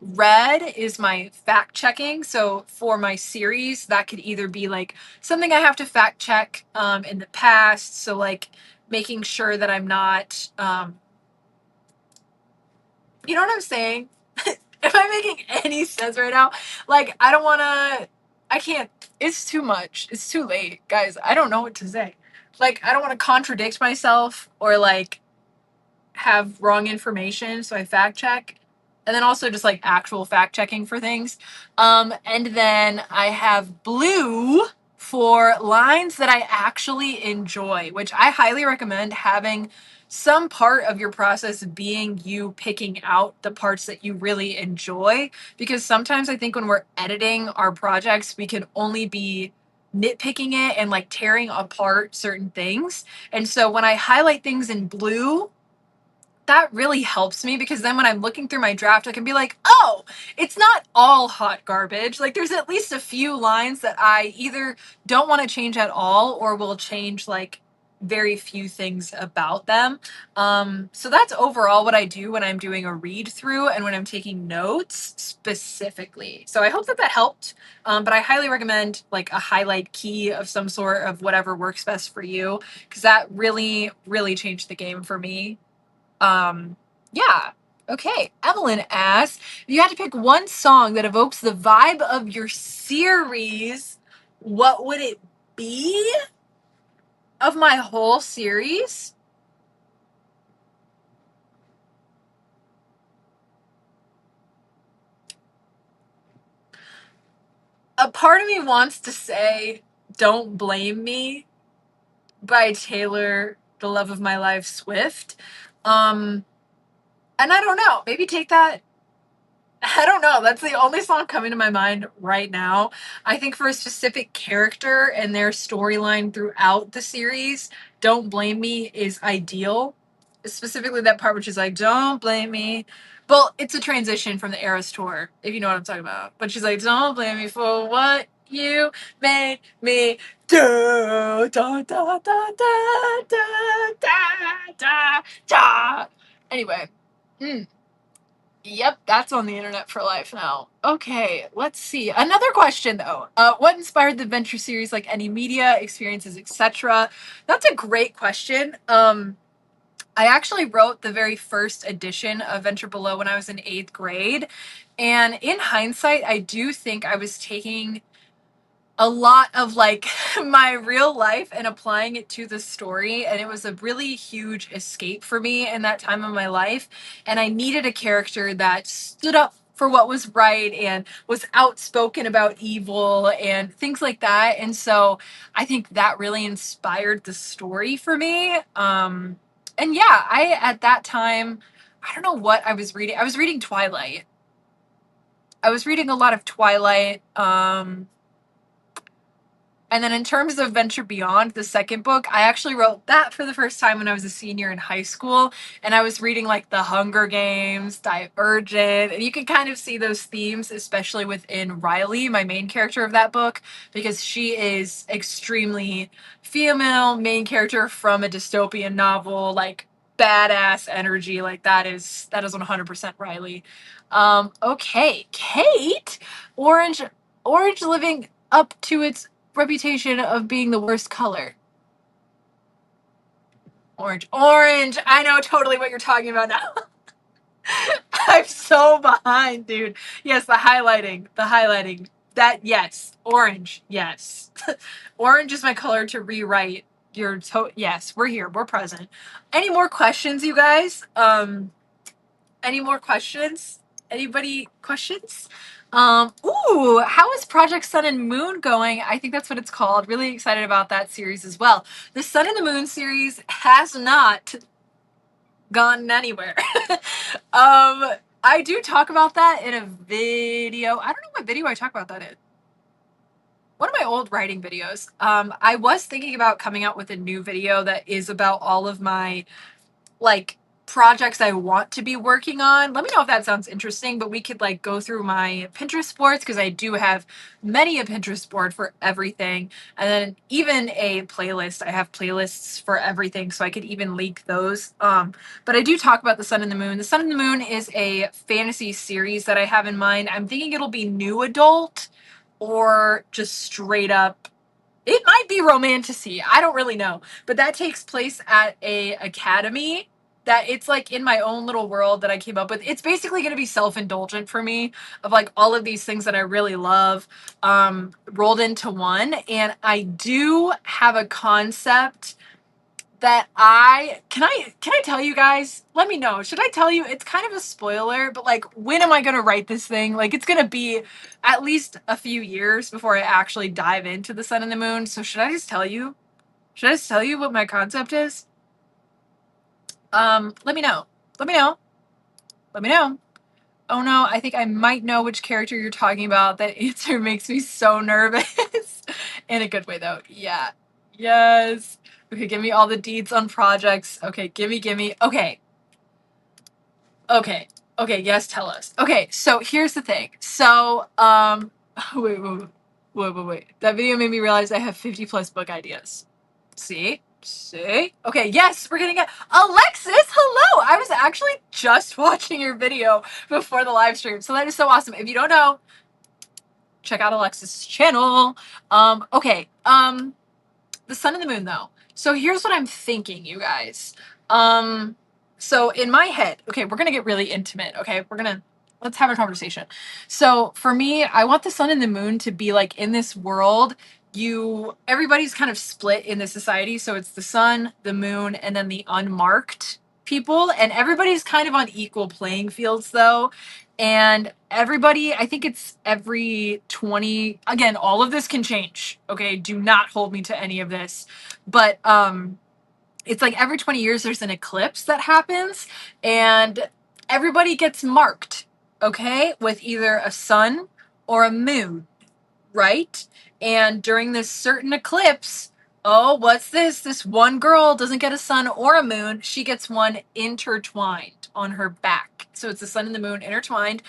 red is my fact checking. So for my series, that could either be like something I have to fact check in the past. So like making sure that I'm not you know what I'm saying? Am I making any sense right now? Like, I I can't. It's too much. It's too late, guys. I don't know what to say. Like, I don't want to contradict myself or like have wrong information, so I fact check. And then also just like actual fact checking for things. And then I have blue for lines that I actually enjoy, which I highly recommend having some part of your process being you picking out the parts that you really enjoy. Because sometimes I think when we're editing our projects, we can only be nitpicking it and like tearing apart certain things. And so when I highlight things in blue, that really helps me because then when I'm looking through my draft, I can be like, oh, it's not all hot garbage. Like there's at least a few lines that I either don't want to change at all or will change like very few things about them. So that's overall what I do when I'm doing a read through and when I'm taking notes specifically. So I hope that that helped. But I highly recommend like a highlight key of some sort of whatever works best for you because that really, really changed the game for me. Yeah. Okay. Evelyn asks, if you had to pick one song that evokes the vibe of your series, what would it be? Of my whole series? A part of me wants to say Don't Blame Me by Taylor, the love of my life, Swift. And I don't know, maybe take that. I don't know. That's the only song coming to my mind right now. I think for a specific character and their storyline throughout the series, Don't Blame Me is ideal. Specifically that part which is like, Don't blame me. Well, it's a transition from the Eras tour, if you know what I'm talking about. But she's like, Don't blame me for what you made me do. Da, da, da, da, da, da, da, da. Anyway. Yep, that's on the internet for life now. Okay, let's see. Another question though. What inspired the adventure series, like any media, experiences, etc.? That's a great question. I actually wrote the very first edition of Venture Below when I was in 8th grade. And in hindsight, I do think I was taking a lot of like my real life and applying it to the story, and it was a really huge escape for me in that time of my life, and I needed a character that stood up for what was right and was outspoken about evil and things like that. And so I think that really inspired the story for me. And yeah, I at that time, I don't know what I was reading. I was reading Twilight. I was reading a lot of Twilight. And then in terms of Venture Beyond, the second book, I actually wrote that for the first time when I was a senior in high school. And I was reading like The Hunger Games, Divergent, and you can kind of see those themes, especially within Riley, my main character of that book, because she is extremely female main character from a dystopian novel, like badass energy. Like that is 100% Riley. Okay, Kate, Orange Orange living up to its reputation of being the worst color. Orange. Orange. I know totally what you're talking about now. I'm so behind, dude. Yes, the highlighting. The highlighting. That, yes. Orange. Yes. Orange is my color to rewrite your yes, we're here. We're present. Any more questions, you guys? Any more questions? Anybody questions? How is Project Sun and Moon going? I think that's what it's called. Really excited about that series as well. The Sun and the Moon series has not gone anywhere. I do talk about that in a video. I don't know what video I talk about that in. One of my old writing videos. I was thinking about coming out with a new video that is about all of my like projects I want to be working on. Let me know if that sounds interesting, but we could like go through my Pinterest boards because I do have many a Pinterest board for everything. And then even a playlist. I have playlists for everything, so I could even link those. But I do talk about The Sun and the Moon. The Sun and the Moon is a fantasy series that I have in mind. I'm thinking it'll be new adult or just straight up, it might be romantasy. I don't really know. But that takes place at a academy. that it's like in my own little world that I came up with. It's basically going to be self-indulgent for me, of like all of these things that I really love rolled into one. And I do have a concept that can I tell you guys? Let me know. Should I tell you? It's kind of a spoiler, but like, when am I going to write this thing? Like, it's going to be at least a few years before I actually dive into the sun and the moon. So should I just tell you? Should I just tell you what my concept is? Let me know. Let me know. Let me know. Oh no, I think I might know which character you're talking about. That answer makes me so nervous. In a good way though. Yeah. Yes. Okay, give me all the deeds on projects. Okay, gimme. Okay. Okay, yes, tell us. Okay, so here's the thing. So, wait. That video made me realize I have 50 plus book ideas. See? Okay, yes, we're gonna get Alexis. Hello. I was actually just watching your video before the live stream, so that is so awesome. If you don't know, check out Alexis' channel. Okay. The sun and the moon, though. So here's what I'm thinking, you guys. So in my head, okay, we're gonna get really intimate. Okay, let's have a conversation. So for me, I want the sun and the moon to be like in this world. Everybody's kind of split in the society. So it's the sun, the moon, and then the unmarked people. And everybody's kind of on equal playing fields, though. And everybody, I think it's every 20, again, all of this can change. Okay, do not hold me to any of this. But it's like every 20 years there's an eclipse that happens, and everybody gets marked, okay, with either a sun or a moon, right? And during this certain eclipse, oh, what's this? This one girl doesn't get a sun or a moon. She gets one intertwined on her back. So it's the sun and the moon intertwined.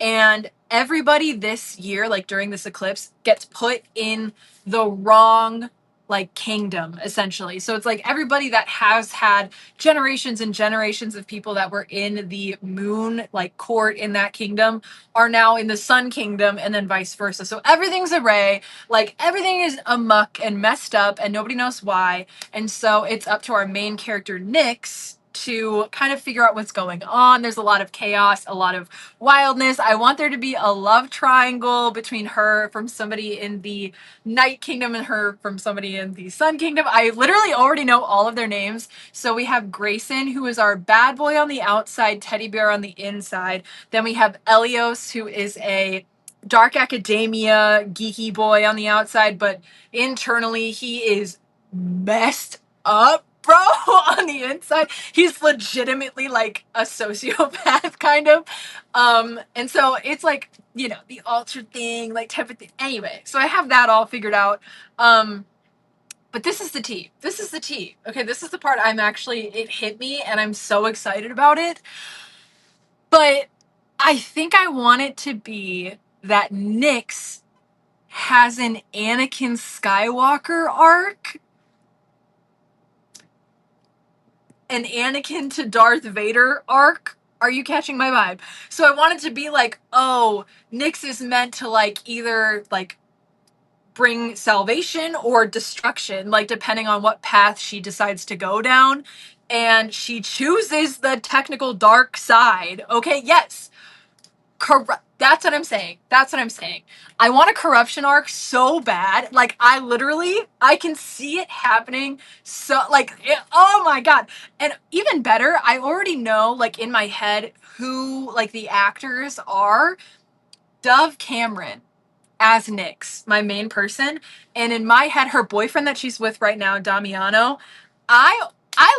And everybody this year, like during this eclipse, gets put in the wrong like kingdom, essentially. So it's like everybody that has had generations and generations of people that were in the moon like court in that kingdom are now in the sun kingdom, and then vice versa. So everything's array, like everything is amuck and messed up, and nobody knows why. And so it's up to our main character Nyx to kind of figure out what's going on. There's a lot of chaos, a lot of wildness. I want there to be a love triangle between her from somebody in the Night Kingdom and her from somebody in the Sun Kingdom. I literally already know all of their names. So we have Grayson, who is our bad boy on the outside, teddy bear on the inside. Then we have Elios, who is a dark academia geeky boy on the outside, but internally he is messed up, bro. On the inside he's legitimately like a sociopath kind of, and so it's like, you know, the altered thing, like type of thing. Anyway, so I have that all figured out. But this is the tea. Okay, this is the part it hit me and I'm so excited about it. But I think I want it to be that Nyx has an Anakin Skywalker arc, an Anakin to Darth Vader arc. Are you catching my vibe? So I want it to be like, oh, Nyx is meant to like either like bring salvation or destruction, like depending on what path she decides to go down. And she chooses the technical dark side. Okay, yes. That's what I'm saying. I want a corruption arc so bad. Like I can see it happening. So like, oh my God. And even better, I already know like in my head who like the actors are. Dove Cameron as Nyx, my main person. And in my head, her boyfriend that she's with right now, Damiano, I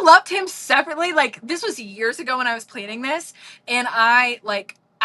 loved him separately. Like this was years ago when I was planning this, and I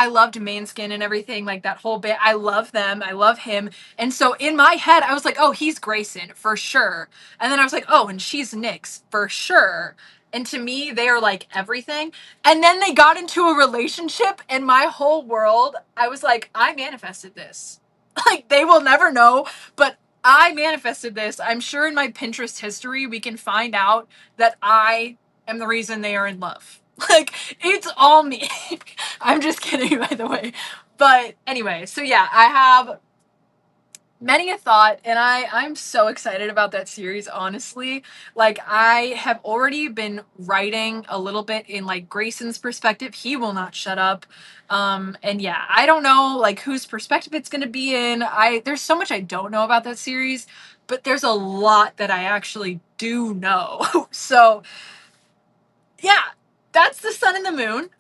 loved Manskin and everything, like that whole bit. I love them. I love him. And so in my head, I was like, oh, he's Grayson for sure. And then I was like, oh, and she's Nyx for sure. And to me, they are like everything. And then they got into a relationship, and my whole world, I was like, I manifested this. Like, they will never know, but I manifested this. I'm sure in my Pinterest history, we can find out that I am the reason they are in love. Like, it's all me. I'm just kidding, by the way. But anyway, so yeah, I have Many a thought, and I'm so excited about that series, honestly. Like, I have already been writing a little bit in like Grayson's perspective. He will not shut up. And yeah, I don't know like whose perspective it's going to be in. There's so much I don't know about that series, but there's a lot that I actually do know. So yeah, that's the sun and the moon.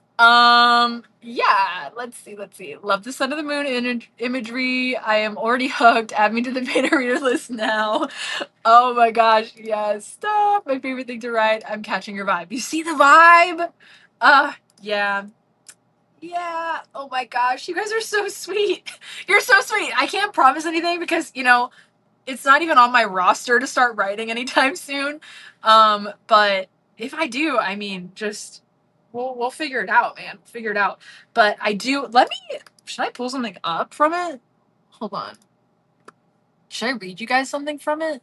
Yeah, let's see. Love the sun and the moon imagery. I am already hooked. Add me to the beta reader list now. Oh my gosh, yes. Stop. My favorite thing to write. I'm catching your vibe. You see the vibe? Yeah. Yeah. Oh my gosh, you guys are so sweet. You're so sweet. I can't promise anything because, it's not even on my roster to start writing anytime soon. But if I do, I mean, just we'll figure it out, man. Figure it out. But I do. Should I pull something up from it? Hold on. Should I read you guys something from it?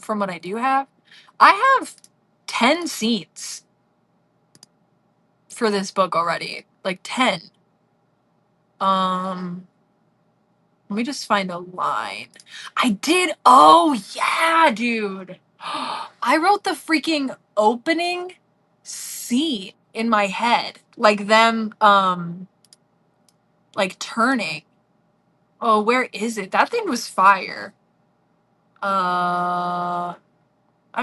From what I do have, I have 10 scenes for this book already. Like 10. Let me just find a line. I did. Oh, yeah, dude. I wrote the freaking opening scene in my head. Like them, like turning. Oh, where is it? That thing was fire. I'm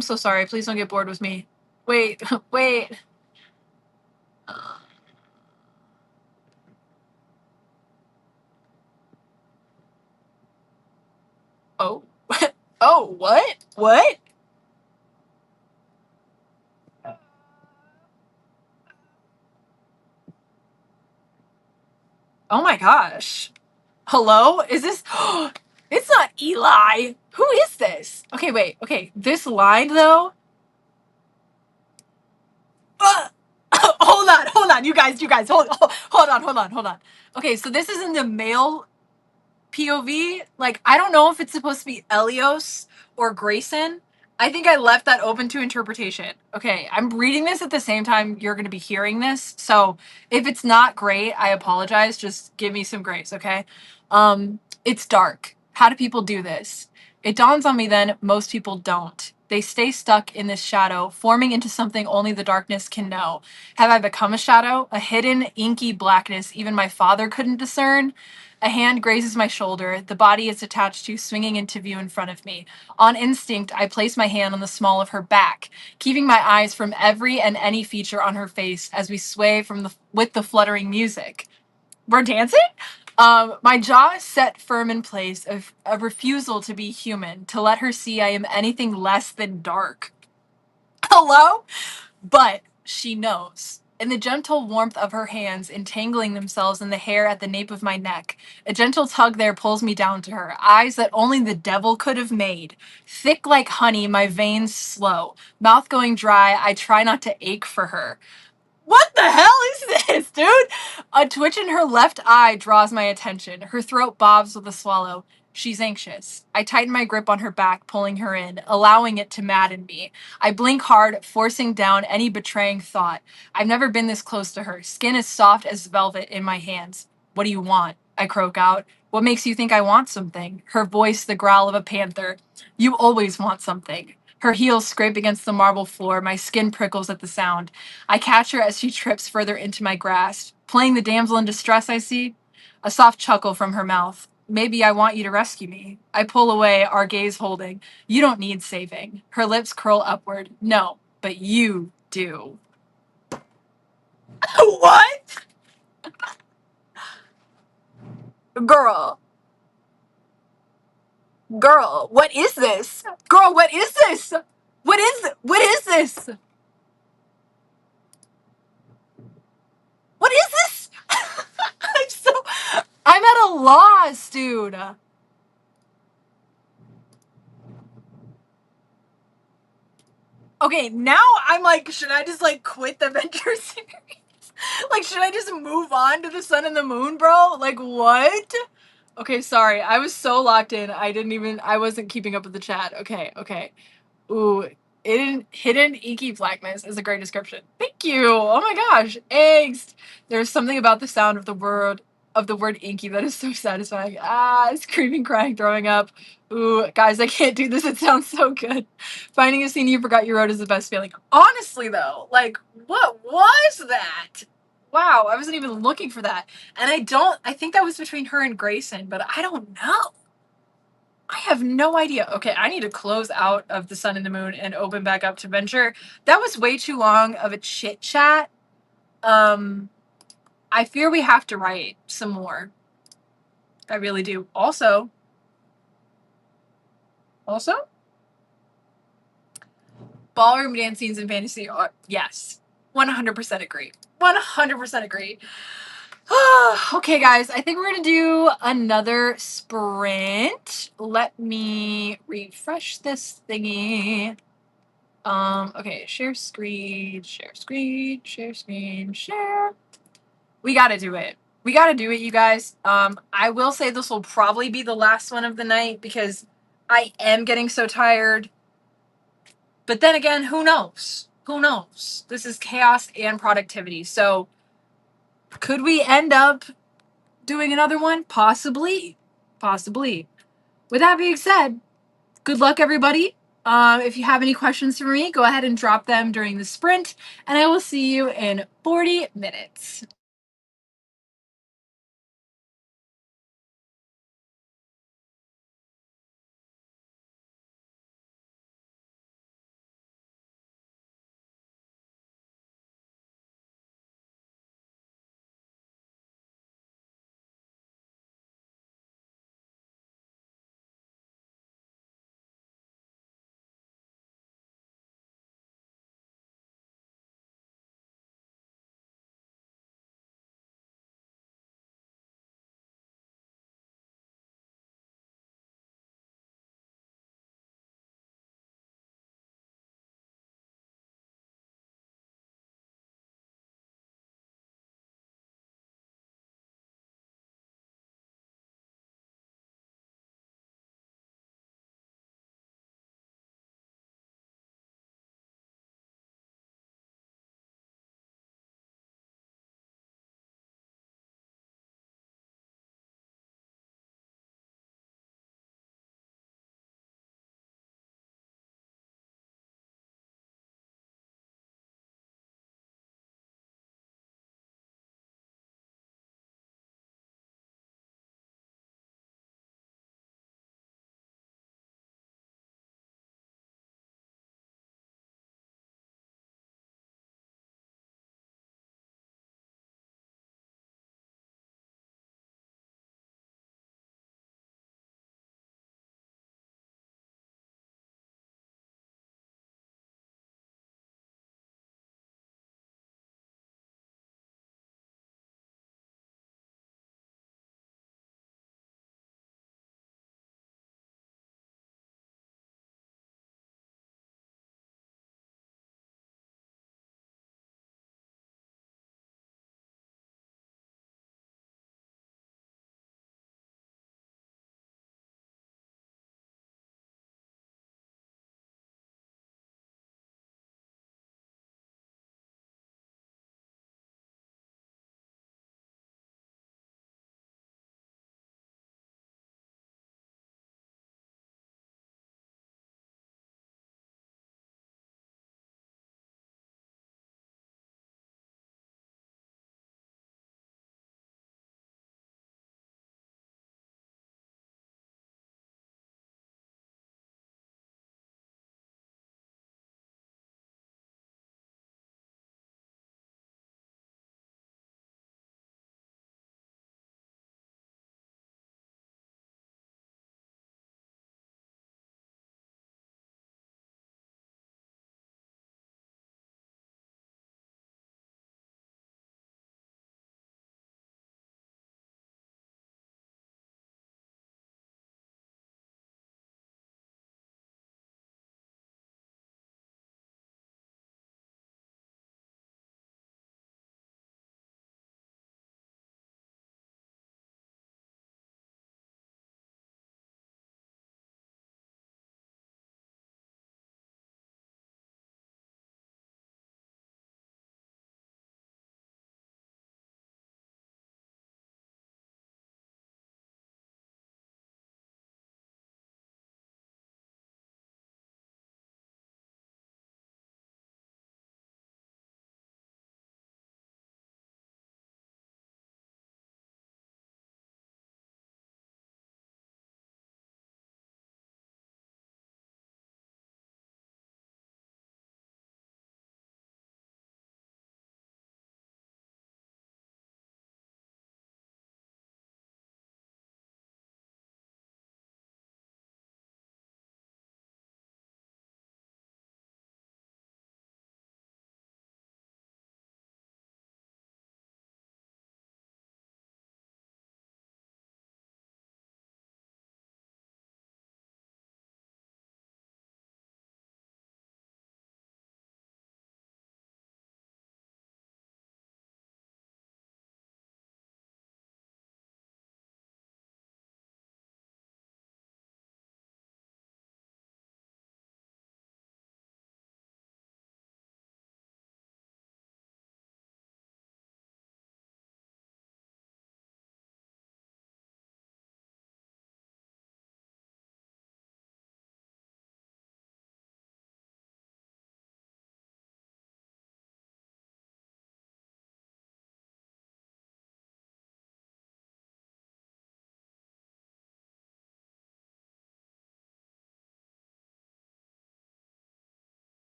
so sorry. Please don't get bored with me. Wait, wait. Uh, oh. Oh, what? What? Oh my gosh. Hello? Is this? It's not Eli. Who is this? Okay, wait. Okay, this line though. Uh, hold on, you guys, hold on. Okay, so this is in the male POV. Like, I don't know if it's supposed to be Elios or Grayson. I think I left that open to interpretation. Okay, I'm reading this at the same time you're going to be hearing this. So if it's not great, I apologize. Just give me some grace, okay? It's dark. How do people do this? It dawns on me then most people don't. They stay stuck in this shadow, forming into something only the darkness can know. Have I become a shadow? A hidden, inky blackness even my father couldn't discern? A hand grazes my shoulder. The body it's attached to swinging into view in front of me. On instinct, I place my hand on the small of her back, keeping my eyes from every and any feature on her face as we sway with the fluttering music. We're dancing? My jaw is set firm in place of a refusal to be human, to let her see I am anything less than dark. Hello? But she knows. In the gentle warmth of her hands entangling themselves in the hair at the nape of my neck, a gentle tug there pulls me down to her, eyes that only the devil could have made. Thick like honey, my veins slow, mouth going dry, I try not to ache for her. What the hell is this, dude? A twitch in her left eye draws my attention. Her throat bobs with a swallow. She's anxious. I tighten my grip on her back, pulling her in, allowing it to madden me. I blink hard, forcing down any betraying thought. I've never been this close to her. Skin as soft as velvet in my hands. What do you want? I croak out. What makes you think I want something? Her voice the growl of a panther. You always want something. Her heels scrape against the marble floor. My skin prickles at the sound. I catch her as she trips further into my grasp. Playing the damsel in distress, I see. A soft chuckle from her mouth. Maybe I want you to rescue me. I pull away, our gaze holding. You don't need saving. Her lips curl upward. No, but you do. What? Girl. Girl, what is this? Girl, what is this? What is this? What is this? I'm so I'm at a loss, dude. Okay, now I'm like, should I just like quit the Venture series? Like, should I just move on to the sun and the moon, bro? Like, what? Okay, sorry. I was so locked in. I wasn't keeping up with the chat. Okay, okay. Ooh, hidden inky blackness is a great description. Thank you. Oh my gosh. Angst. There's something about the sound of the word of the word inky. That is so satisfying. Ah, screaming, crying, throwing up. Ooh, guys, I can't do this. It sounds so good. Finding a scene you forgot you wrote is the best feeling. Honestly, though, like, what was that? Wow, I wasn't even looking for that. And I think that was between her and Grayson, but I don't know. I have no idea. Okay, I need to close out of The Sun and the Moon and open back up to Venture. That was way too long of a chit chat. I fear we have to write some more. I really do. Also, ballroom dance scenes in fantasy are, yes, 100% agree. 100% agree. Okay, guys, I think we're going to do another sprint. Let me refresh this thingy. Okay, share screen, share screen, share screen, share. We got to do it. We got to do it, you guys. I will say this will probably be the last one of the night because I am getting so tired. But then again, who knows? Who knows? This is chaos and productivity. So could we end up doing another one? Possibly. Possibly. With that being said, good luck, everybody. If you have any questions for me, go ahead and drop them during the sprint, and I will see you in 40 minutes.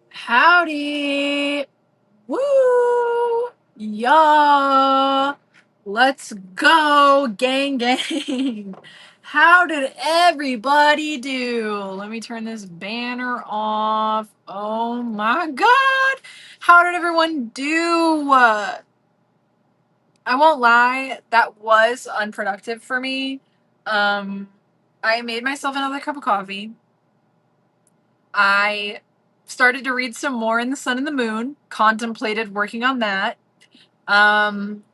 Howdy. Woo! Yeah! Let's go, gang, gang. How did everybody do? Let me turn this banner off. Oh my God. How did everyone do? I won't lie, that was unproductive for me. I made myself another cup of coffee. I started to read some more in the Sun and the Moon, contemplated working on that. And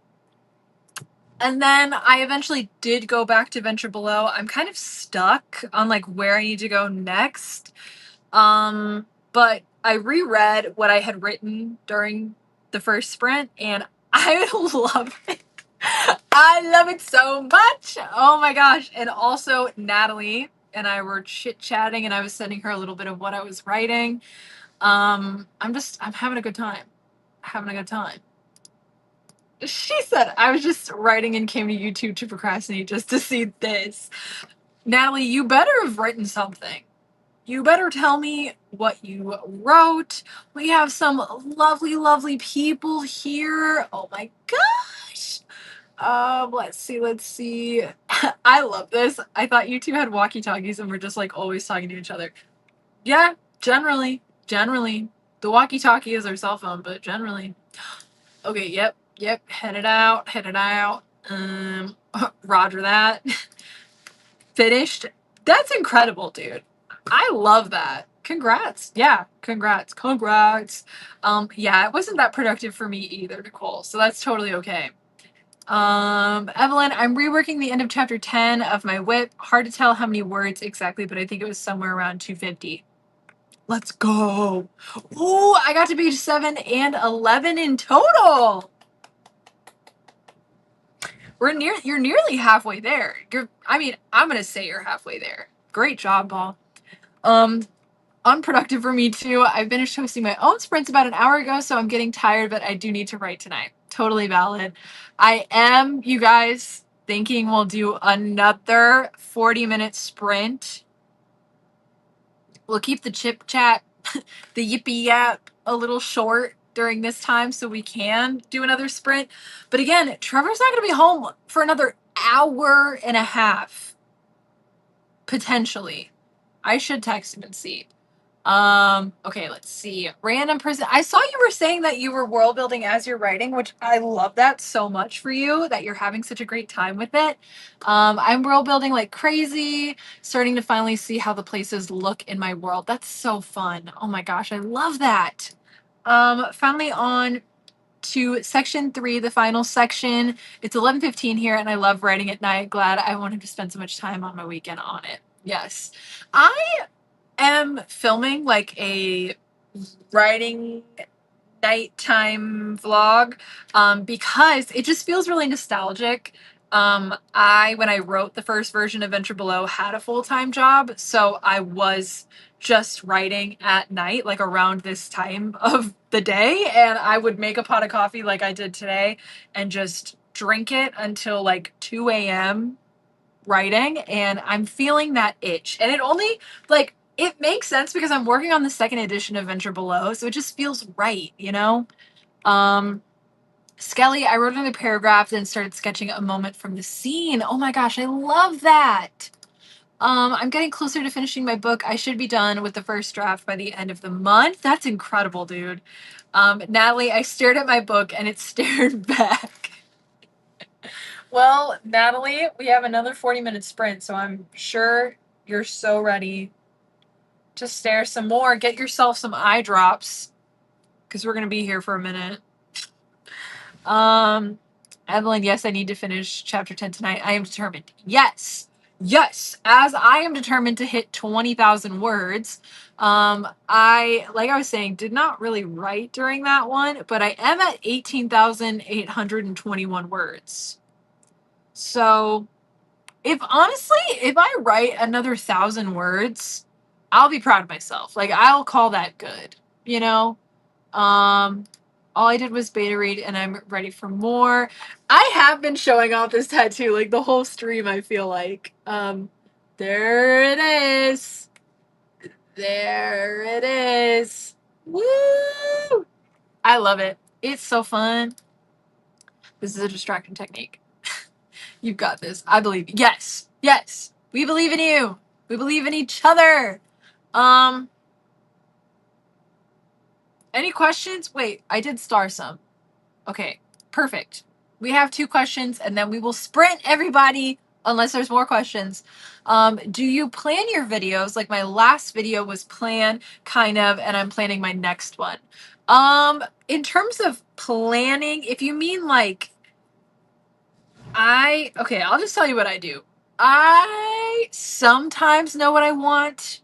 then I eventually did go back to Venture Below. I'm kind of stuck on like where I need to go next. But I reread what I had written during the first sprint and I love it. I love it so much. Oh my gosh. And also Natalie and I were chit-chatting and I was sending her a little bit of what I was writing. I'm having a good time. Having a good time. She said I was just writing and came to YouTube to procrastinate just to see this. Natalie, you better have written something. You better tell me what you wrote. We have some lovely, lovely people here. Oh my gosh. Let's see. I love this. I thought you two had walkie-talkies and we're just like always talking to each other. Yeah, generally. The walkie-talkie is our cell phone, but generally. Okay, yep. Headed out. Roger that. Finished. That's incredible, dude. I love that. Congrats. Yeah, congrats. Yeah, it wasn't that productive for me either, Nicole. So that's totally okay. Evelyn, I'm reworking the end of chapter 10 of my whip. Hard to tell how many words exactly, but I think it was somewhere around 250. Let's go. Ooh, I got to page 7 and 11 in total. You're nearly halfway there. I'm gonna say you're halfway there. Great job, Paul. Unproductive for me too. I finished hosting my own sprints about an hour ago, so I'm getting tired, but I do need to write tonight. Totally valid. I am, you guys, thinking we'll do another 40-minute sprint. We'll keep the chip chat, the yippee yap a little short during this time so we can do another sprint. But again, Trevor's not going to be home for another hour and a half. Potentially. I should text him and see. Okay, let's see. Random person. I saw you were saying that you were world building as you're writing, which I love that so much for you, that you're having such a great time with it. I'm world building like crazy, starting to finally see how the places look in my world. That's so fun. Oh my gosh, I love that. Finally on to section 3, the final section. It's 11:15 here, and I love writing at night. Glad I wanted to spend so much time on my weekend on it. Yes. I am filming like a writing nighttime vlog because it just feels really nostalgic. When I wrote the first version of Venture Below, had a full-time job, so I was just writing at night, like around this time of the day, and I would make a pot of coffee like I did today and just drink it until like 2 a.m. writing, and I'm feeling that itch. And it makes sense because I'm working on the second edition of Venture Below, so it just feels right, you know? Skelly, I wrote another paragraph, then started sketching a moment from the scene. Oh my gosh, I love that. I'm getting closer to finishing my book. I should be done with the first draft by the end of the month. That's incredible, dude. Natalie, I stared at my book and it stared back. Well, Natalie, we have another 40-minute sprint, so I'm sure you're so ready to stare some more. Get yourself some eye drops because we're going to be here for a minute. Evelyn, yes, I need to finish chapter 10 tonight. I am determined. Yes, as I am determined to hit 20,000 words. Like I was saying, did not really write during that one, but I am at 18,821 words. So if I write another 1,000 words, I'll be proud of myself. Like, I'll call that good, you know? All I did was beta read and I'm ready for more. I have been showing off this tattoo like the whole stream, I feel like. There it is. There it is. Woo! I love it. It's so fun. This is a distraction technique. You've got this. I believe you. Yes. Yes. We believe in you. We believe in each other. Any questions? Wait, I did star some. Okay, perfect. We have 2 questions and then we will sprint everybody unless there's more questions. Do you plan your videos? Like my last video was planned kind of, and I'm planning my next one. In terms of planning, if you mean like, okay, I'll just tell you what I do. I sometimes know what I want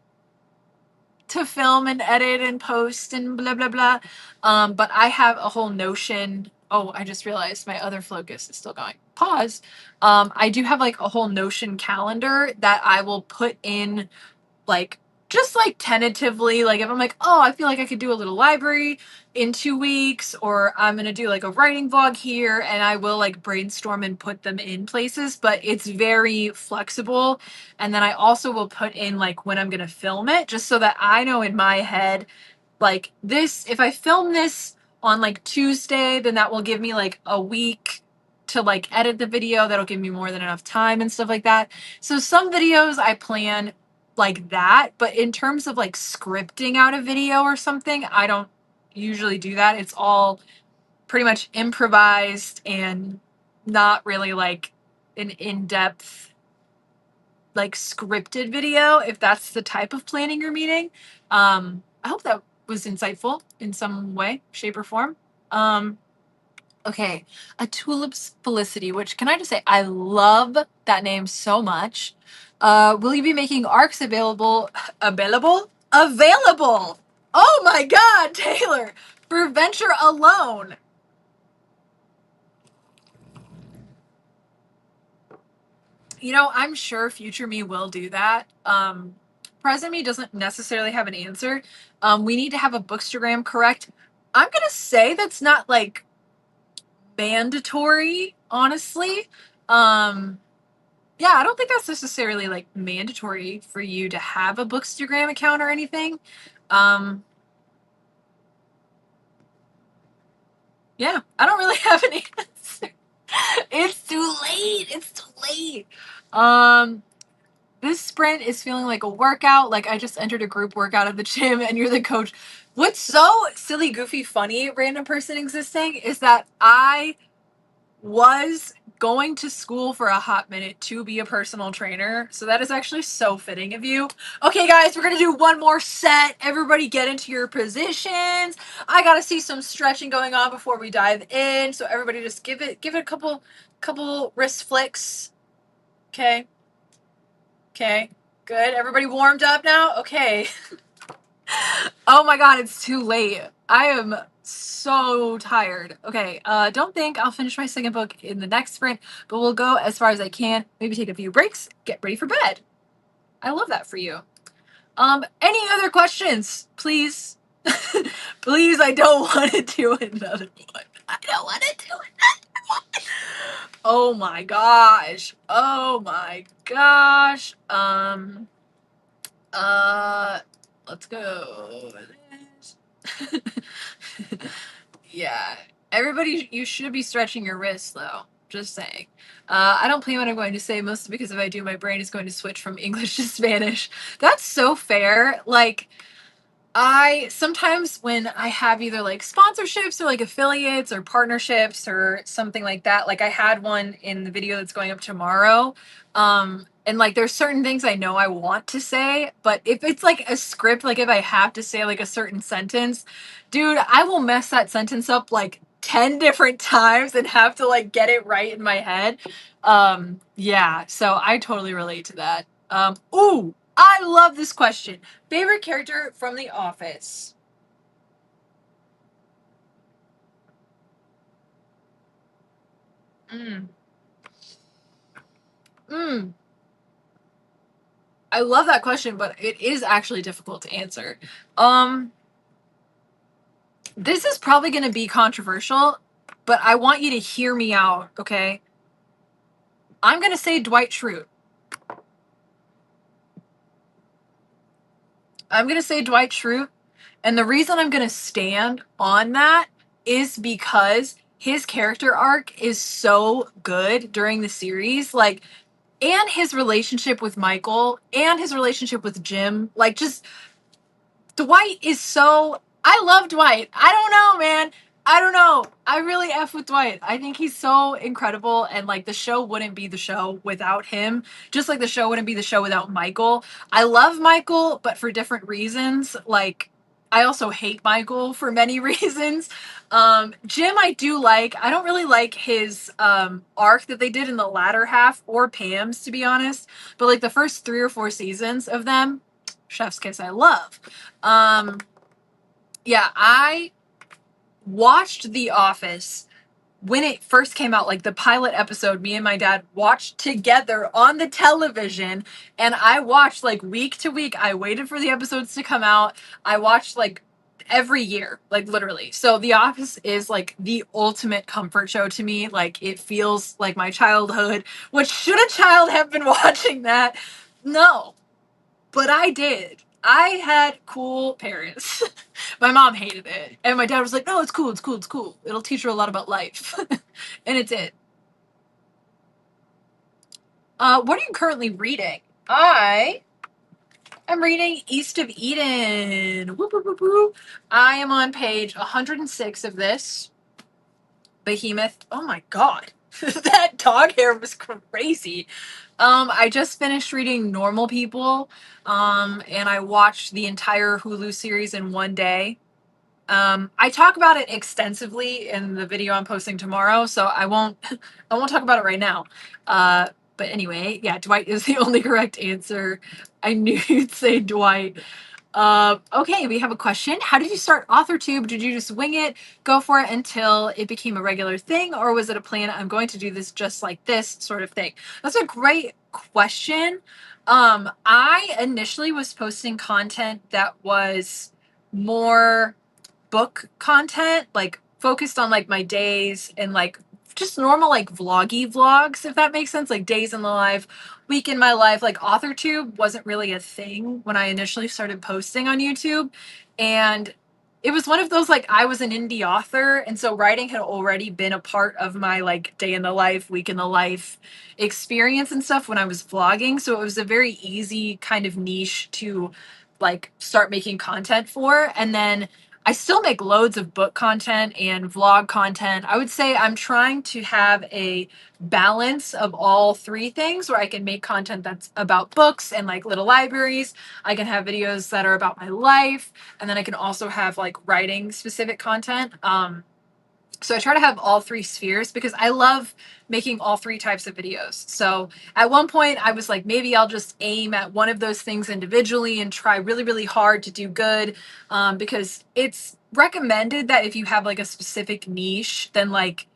to film and edit and post and blah, blah, blah. But I have a whole Notion. Oh, I just realized my other focus is still going. Pause. I do have like a whole Notion calendar that I will put in like just like tentatively, like if I'm like, oh, I feel like I could do a little library in 2 weeks, or I'm gonna do like a writing vlog here, and I will like brainstorm and put them in places, but it's very flexible. And then I also will put in like when I'm gonna film it, just so that I know in my head, like this, if I film this on like Tuesday, then that will give me like a week to like edit the video. That'll give me more than enough time and stuff like that. So some videos I plan like that, but in terms of like scripting out a video or something, I don't usually do that. It's all pretty much improvised and not really like an in-depth like scripted video, if that's the type of planning you're meaning. I hope that was insightful in some way, shape, or form. Okay, a tulip's Felicity, which can I just say, I love that name so much. Will you be making arcs available? Available! Oh my God, Taylor, for Venture Alone. You know, I'm sure future me will do that. Present me doesn't necessarily have an answer. We need to have a bookstagram correct. I'm gonna say that's not like mandatory, honestly. Yeah, I don't think that's necessarily like mandatory for you to have a bookstagram account or anything. Yeah, I don't really have an answer. It's too late. It's too late. This sprint is feeling like a workout. Like I just entered a group workout at the gym and you're the coach. What's so silly, goofy, funny, random person existing is that I was going to school for a hot minute to be a personal trainer. So that is actually so fitting of you. Okay, guys, we're going to do one more set. Everybody get into your positions. I got to see some stretching going on before we dive in. So everybody just give it a couple wrist flicks. Okay. Okay. Good. Everybody warmed up now? Okay. Oh my God, it's too late. I am so tired. Okay, don't think I'll finish my second book in the next sprint, but we'll go as far as I can. Maybe take a few breaks, get ready for bed. I love that for you. Any other questions, please? Please, I don't want to do another one. I don't want to do another one. Oh my gosh. Oh my gosh. Let's go. Yeah. Everybody, you should be stretching your wrists, though. Just saying. I don't plan what I'm going to say, mostly because if I do, my brain is going to switch from English to Spanish. That's so fair. Like, I sometimes when I have either like sponsorships or like affiliates or partnerships or something like that, like I had one in the video that's going up tomorrow. And like there's certain things I know I want to say, but if it's like a script, like if I have to say like a certain sentence, dude, I will mess that sentence up like 10 different times and have to like get it right in my head. Yeah, so I totally relate to that. Ooh, I love this question. Favorite character from The Office? Mm. Mm. I love that question, but it is actually difficult to answer. Um, This is probably going to be controversial, but I want you to hear me out, okay? I'm going to say Dwight Schrute. I'm going to say Dwight Schrute. And the reason I'm going to stand on that is because his character arc is so good during the series. Like, and his relationship with Michael and his relationship with Jim, like, just Dwight is so. I love Dwight. I don't know, man. I don't know. I really F with Dwight. I think he's so incredible, and like the show wouldn't be the show without him. Just like the show wouldn't be the show without Michael. I love Michael, but for different reasons. Like, I also hate Michael for many reasons. Jim, I do like. I don't really like his arc that they did in the latter half, or Pam's, to be honest. But like the first 3 or 4 seasons of them, chef's kiss, I love. Yeah, I watched The Office when it first came out, like the pilot episode. Me and my dad watched together on the television, and I watched like week to week. I waited for the episodes to come out. I watched like every year, like literally. So The Office is like the ultimate comfort show to me. Like, it feels like my childhood. Which, should a child have been watching that? No, but I did. I had cool parents. My mom hated it. And my dad was like, no, it's cool, it's cool, it's cool. It'll teach her a lot about life. And it did. What are you currently reading? I am reading East of Eden. Woo, woo, woo, woo. I am on page 106 of this. Behemoth. Oh my god. That dog hair was crazy. I just finished reading Normal People, and I watched the entire Hulu series in one day. I talk about it extensively in the video I'm posting tomorrow, so I won't talk about it right now. But anyway, yeah, Dwight is the only correct answer. I knew you'd say Dwight. Okay, we have a question. How did you start AuthorTube? Did you just wing it, go for it until it became a regular thing, or was it a plan, I'm going to do this just like this sort of thing? That's a great question. I initially was posting content that was more book content, like focused on like my days and like just normal like vloggy vlogs, if that makes sense, like days in the life, week in my life. Like AuthorTube wasn't really a thing when I initially started posting on YouTube. And it was one of those, like, I was an indie author, and so writing had already been a part of my like day in the life, week in the life experience and stuff when I was vlogging. So it was a very easy kind of niche to like start making content for. And then I still make loads of book content and vlog content. I would say I'm trying to have a balance of all 3 things, where I can make content that's about books and like little libraries. I can have videos that are about my life, and then I can also have like writing specific content. So I try to have all 3 spheres because I love making all 3 types of videos. So at one point I was like, maybe I'll just aim at one of those things individually and try really, really hard to do good. Because it's recommended that if you have like a specific niche, then like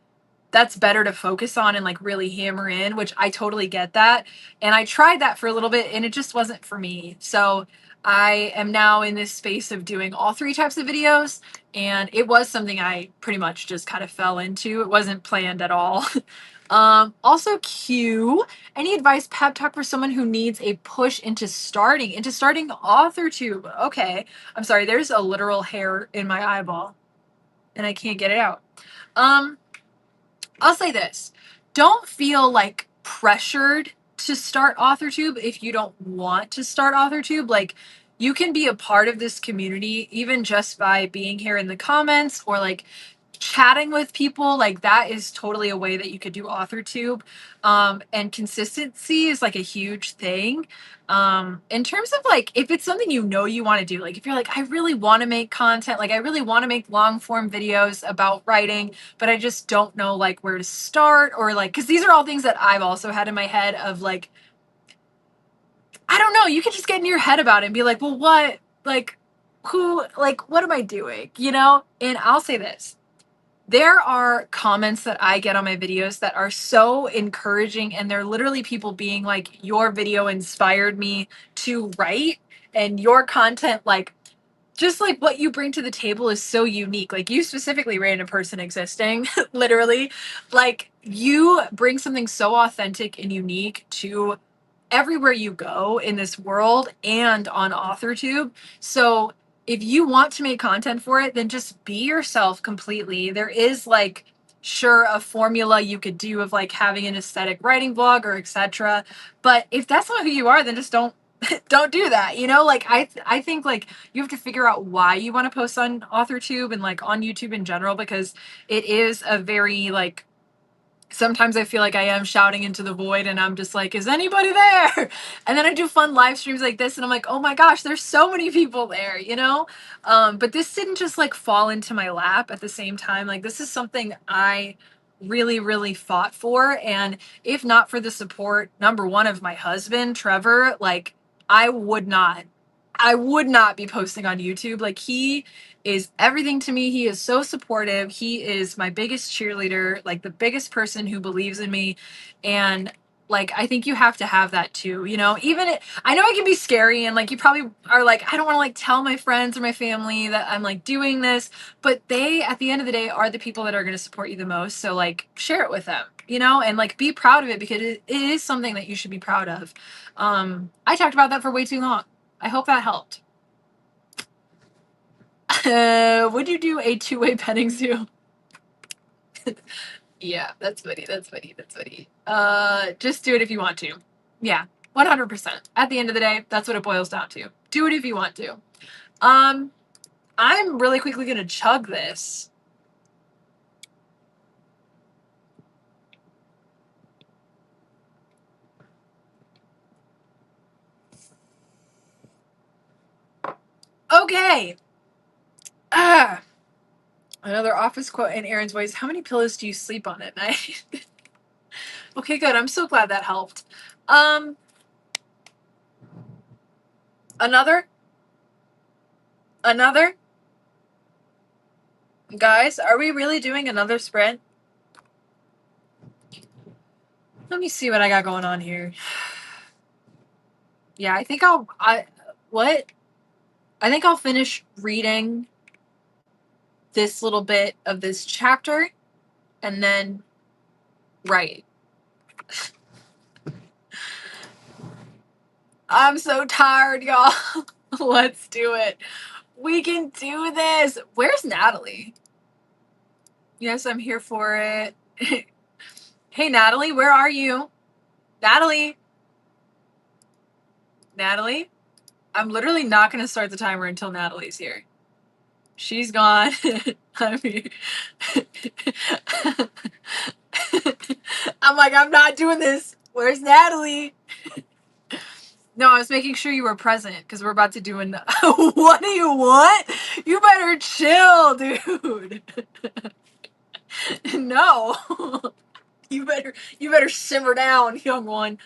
that's better to focus on and like really hammer in, which I totally get that. And I tried that for a little bit and it just wasn't for me. So I am now in this space of doing all 3 types of videos, and it was something I pretty much just kind of fell into. It wasn't planned at all. Also, Q, any advice, pep talk for someone who needs a push into starting AuthorTube? Okay. I'm sorry, there's a literal hair in my eyeball and I can't get it out. I'll say this. Don't feel like pressured to start AuthorTube if you don't want to start AuthorTube. Like, you can be a part of this community even just by being here in the comments or like chatting with people. Like, that is totally a way that you could do AuthorTube. And consistency is like a huge thing. In terms of like, if it's something you know you want to do, like if you're like, I really want to make content, like I really want to make long form videos about writing, but I just don't know like where to start, or like, because these are all things that I've also had in my head of like, I don't know, you could just get in your head about it and be like, well, what, like, who, like, what am I doing, you know? And I'll say this. There are comments that I get on my videos that are so encouraging, and they're literally people being like, your video inspired me to write, and your content like just like what you bring to the table is so unique. Like you specifically, random person existing, literally, like you bring something so authentic and unique to everywhere you go in this world and on AuthorTube. So if you want to make content for it, then just be yourself completely. There is like sure a formula you could do of like having an aesthetic writing blog or etc. But if that's not who you are, then just don't don't do that. You know, like I think like you have to figure out why you want to post on AuthorTube and like on YouTube in general, because it is a very like sometimes I feel like I am shouting into the void and I'm just like, is anybody there? And then I do fun live streams like this and I'm like, oh my gosh, there's so many people there, you know? But this didn't just like fall into my lap at the same time. Like this is something I really, really fought for. And if not for the support, number one, of my husband, Trevor, like I would not. I would not be posting on YouTube. Like he is everything to me. He is so supportive. He is my biggest cheerleader, like the biggest person who believes in me. And like I think you have to have that too, you know. I know it can be scary and like you probably are like, I don't want to like tell my friends or my family that I'm like doing this, but they at the end of the day are the people that are going to support you the most. So like share it with them, you know, and like be proud of it, because it is something that you should be proud of. I talked about that for way too long. I hope that helped. Would you do a two-way petting zoo? Yeah, that's funny. That's funny. That's funny. Just do it if you want to. Yeah, 100%. At the end of the day, that's what it boils down to. Do it if you want to. I'm really quickly gonna chug this. Okay. Another office quote in Aaron's voice. How many pillows do you sleep on at night? Okay, good. I'm so glad that helped. Another? Guys, are we really doing another sprint? Let me see what I got going on here. Yeah, I think I'll finish reading this little bit of this chapter and then write. I'm so tired, y'all. Let's do it. We can do this. Where's Natalie? Yes, I'm here for it. Hey, Natalie, where are you? Natalie? I'm literally not going to start the timer until Natalie's here. She's gone. I'm here. I'm like, I'm not doing this. Where's Natalie? No, I was making sure you were present because we're about to do an. What do you want? You better chill, dude. No. You better simmer down, young one.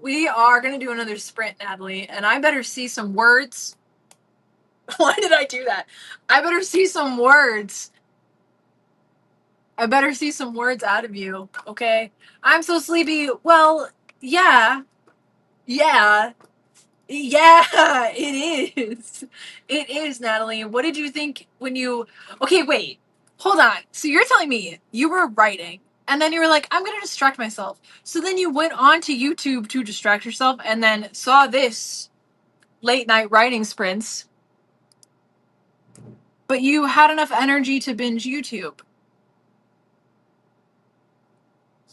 We are gonna do another sprint, Natalie, and I better see some words. Why did I do that? I better see some words. I better see some words out of you, okay? I'm so sleepy. Well, yeah. Yeah. Yeah, it is. It is, Natalie. What did you think when you. Okay, wait. Hold on. So you're telling me you were writing and then you were like, I'm going to distract myself. So then you went on to YouTube to distract yourself and then saw this late night writing sprints, but you had enough energy to binge YouTube.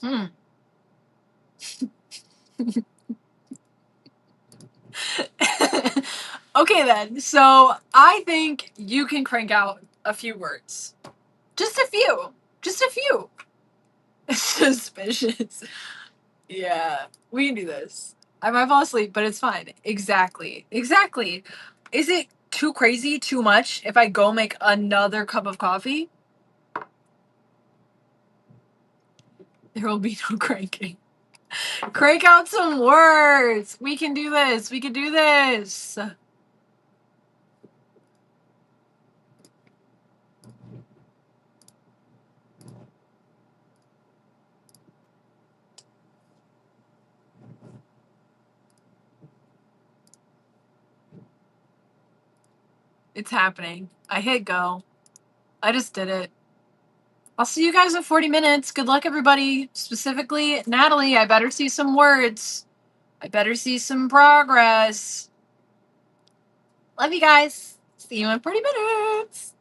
Hmm. Okay, then. So I think you can crank out a few words. Just a few. Just a few. Suspicious. Yeah, we can do this. I might fall asleep, but it's fine. Exactly. Exactly. Is it too crazy, too much if I go make another cup of coffee? There will be no cranking. Crank out some words. We can do this. We can do this. It's happening. I hit go. I just did it. I'll see you guys in 40 minutes. Good luck, everybody. Specifically, Natalie, I better see some words. I better see some progress. Love you guys. See you in 40 minutes.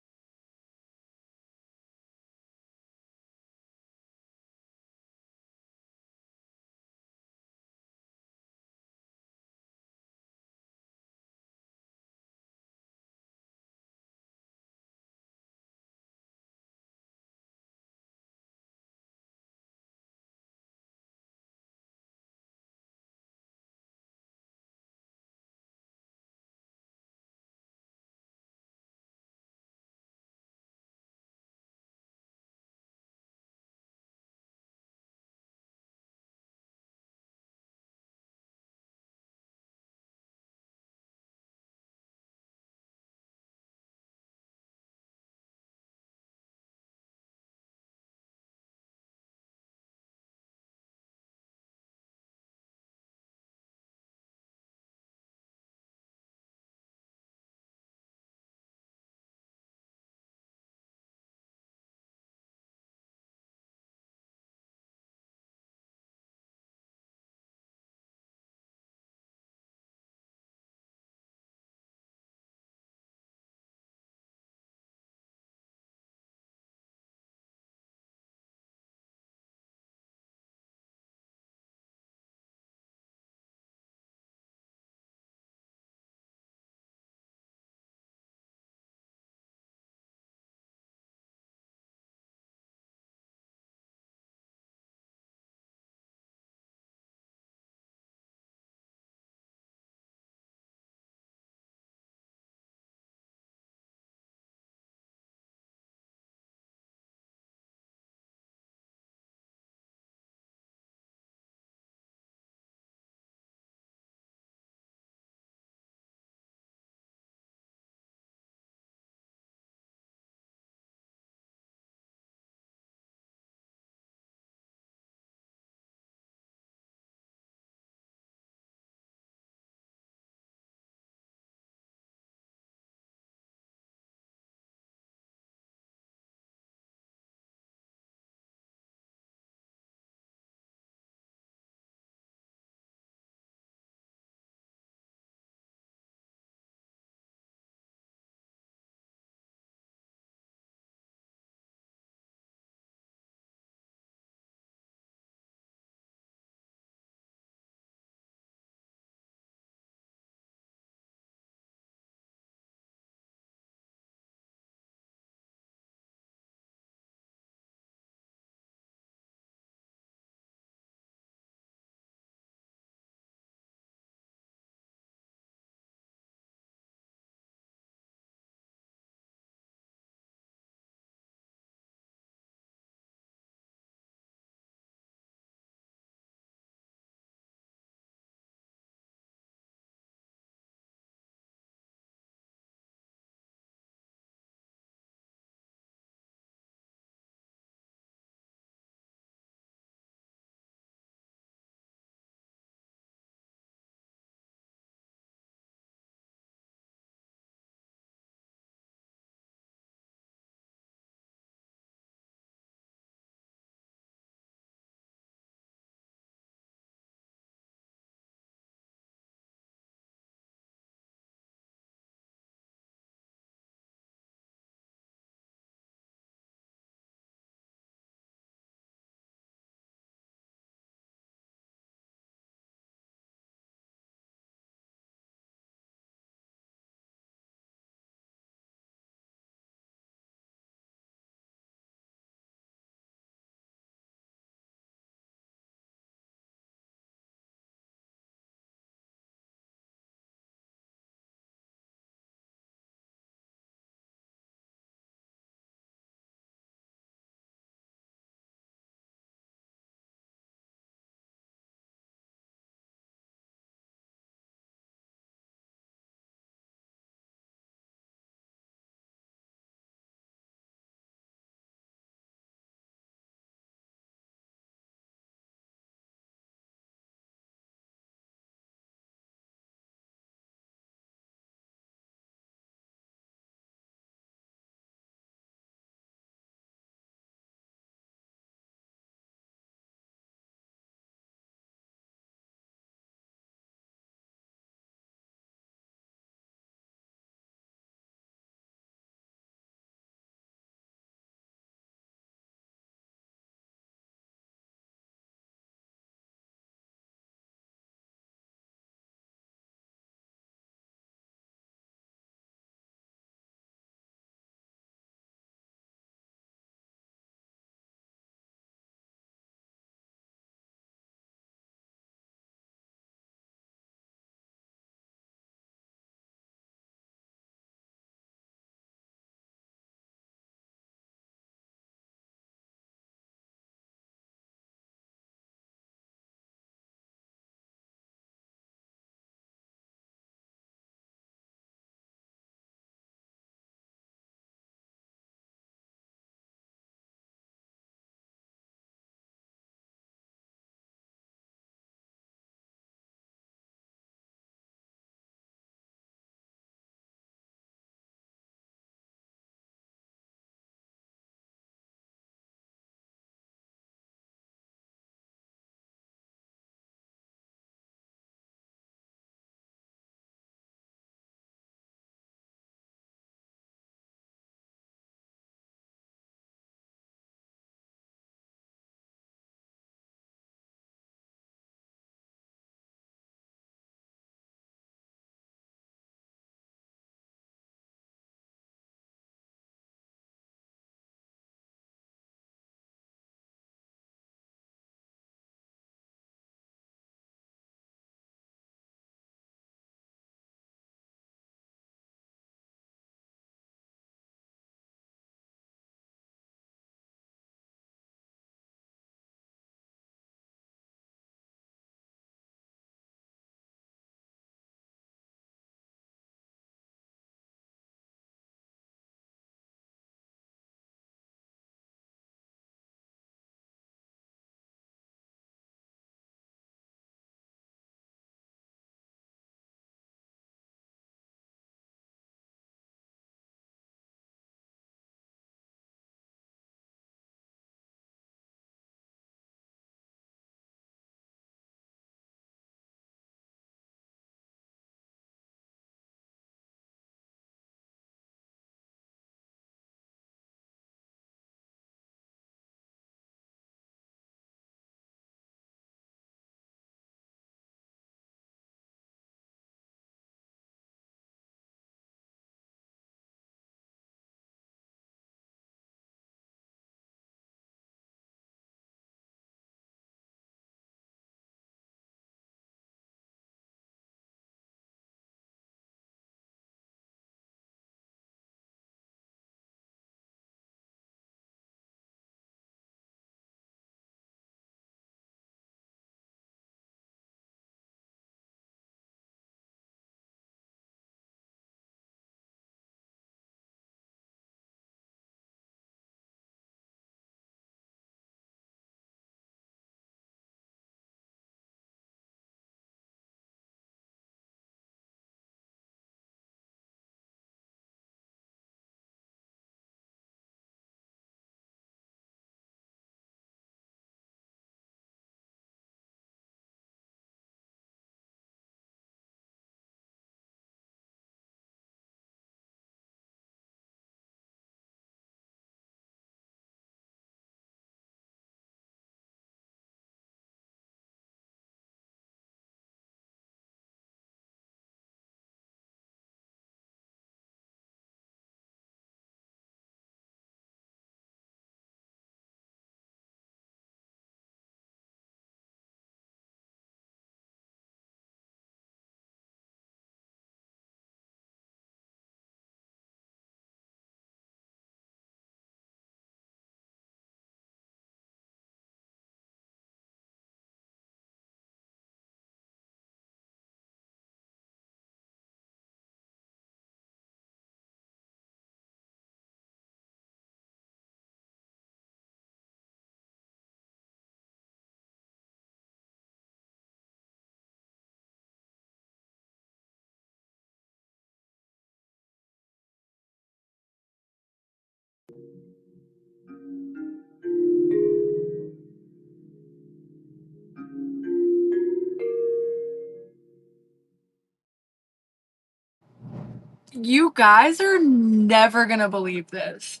You guys are never gonna believe this.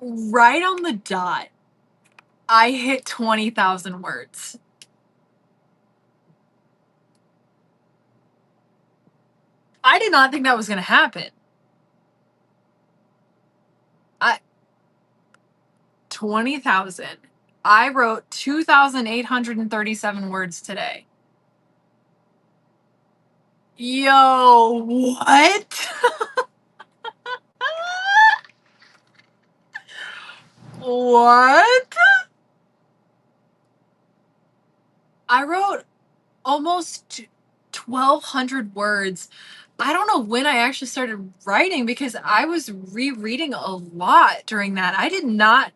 Right on the dot, I hit 20,000 words. I did not think that was gonna happen. 20,000. I wrote 2,837 words today. Yo, what? What? I wrote almost 1,200 words. I don't know when I actually started writing because I was rereading a lot during that. I did not.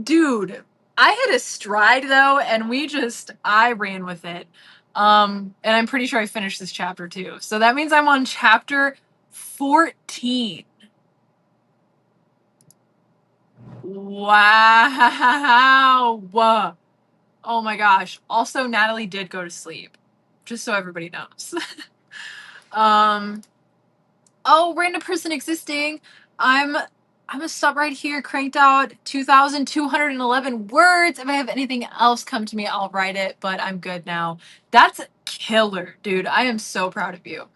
Dude, I hit a stride though, and I ran with it. And I'm pretty sure I finished this chapter too. So that means I'm on chapter 14. Wow. Oh my gosh. Also, Natalie did go to sleep, just so everybody knows. um, oh, random person existing. I'm gonna stop right here. Cranked out 2,211 words. If I have anything else come to me, I'll write it, but I'm good now. That's killer, dude. I am so proud of you.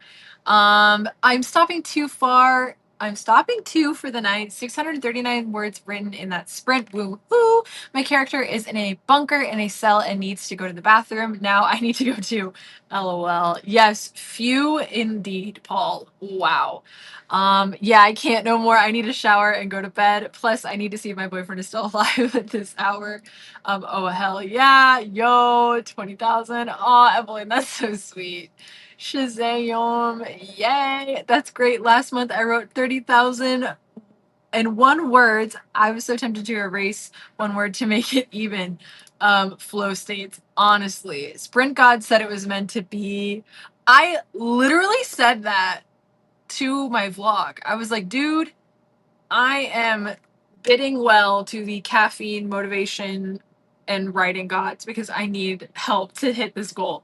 I'm stopping too far. I'm stopping two for the night. 639 words written in that sprint. Woo hoo. My character is in a bunker in a cell and needs to go to the bathroom. Now I need to go too. LOL. Yes, few indeed, Paul. Wow. Yeah, I can't no more. I need a shower and go to bed. Plus, I need to see if my boyfriend is still alive at this hour. Oh hell yeah. Yo, 20,000. Oh, Evelyn, that's so sweet. Shazam. Yay. That's great. Last month I wrote 30,001 words. I was so tempted to erase one word to make it even. Flow states. Honestly. Sprint God said it was meant to be. I literally said that to my vlog. I was like, dude, I am bidding well to the caffeine, motivation, and writing gods because I need help to hit this goal.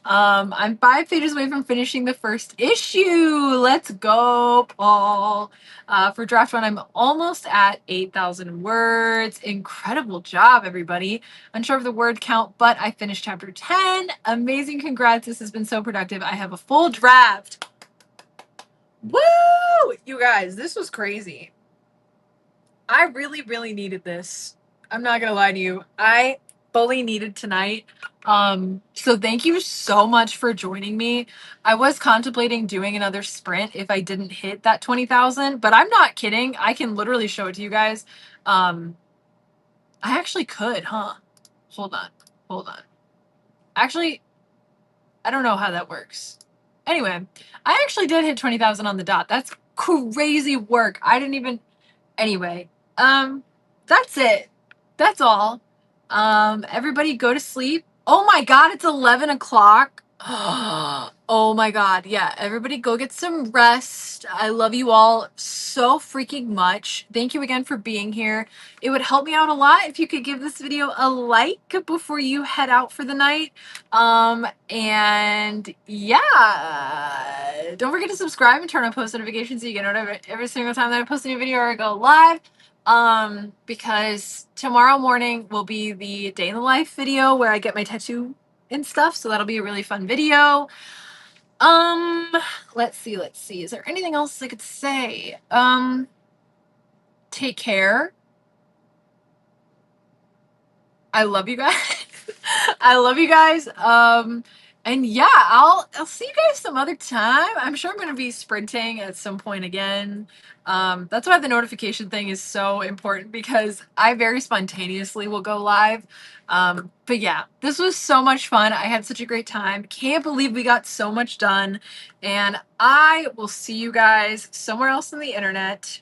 I'm 5 pages away from finishing the first issue. Let's go, Paul. For draft one, I'm almost at 8,000 words. Incredible job, everybody. Unsure of the word count, but I finished chapter 10. Amazing. Congrats. This has been so productive. I have a full draft. Woo! You guys, this was crazy. I really, really needed this. I'm not gonna lie to you. I fully needed tonight. So thank you so much for joining me. I was contemplating doing another sprint if I didn't hit that 20,000, but I'm not kidding. I can literally show it to you guys. I actually could, huh? Hold on. Actually, I don't know how that works. Anyway, I actually did hit 20,000 on the dot. That's crazy work. I didn't even. Anyway, that's it. That's all. Everybody go to sleep. Oh my God, it's 11 o'clock. Oh my God. Yeah, everybody go get some rest. I love you all so freaking much. Thank you again for being here. It would help me out a lot if you could give this video a like before you head out for the night. And yeah, don't forget to subscribe and turn on post notifications so you get notified every single time that I post a new video or I go live. Because tomorrow morning will be the day in the life video where I get my tattoo and stuff, so that'll be a really fun video. Let's see. Is there anything else I could say? Take care. I love you guys. I love you guys. And yeah, I'll see you guys some other time. I'm sure I'm gonna be sprinting at some point again. That's why the notification thing is so important because I very spontaneously will go live. But yeah, this was so much fun. I had such a great time. Can't believe we got so much done. And I will see you guys somewhere else on the internet.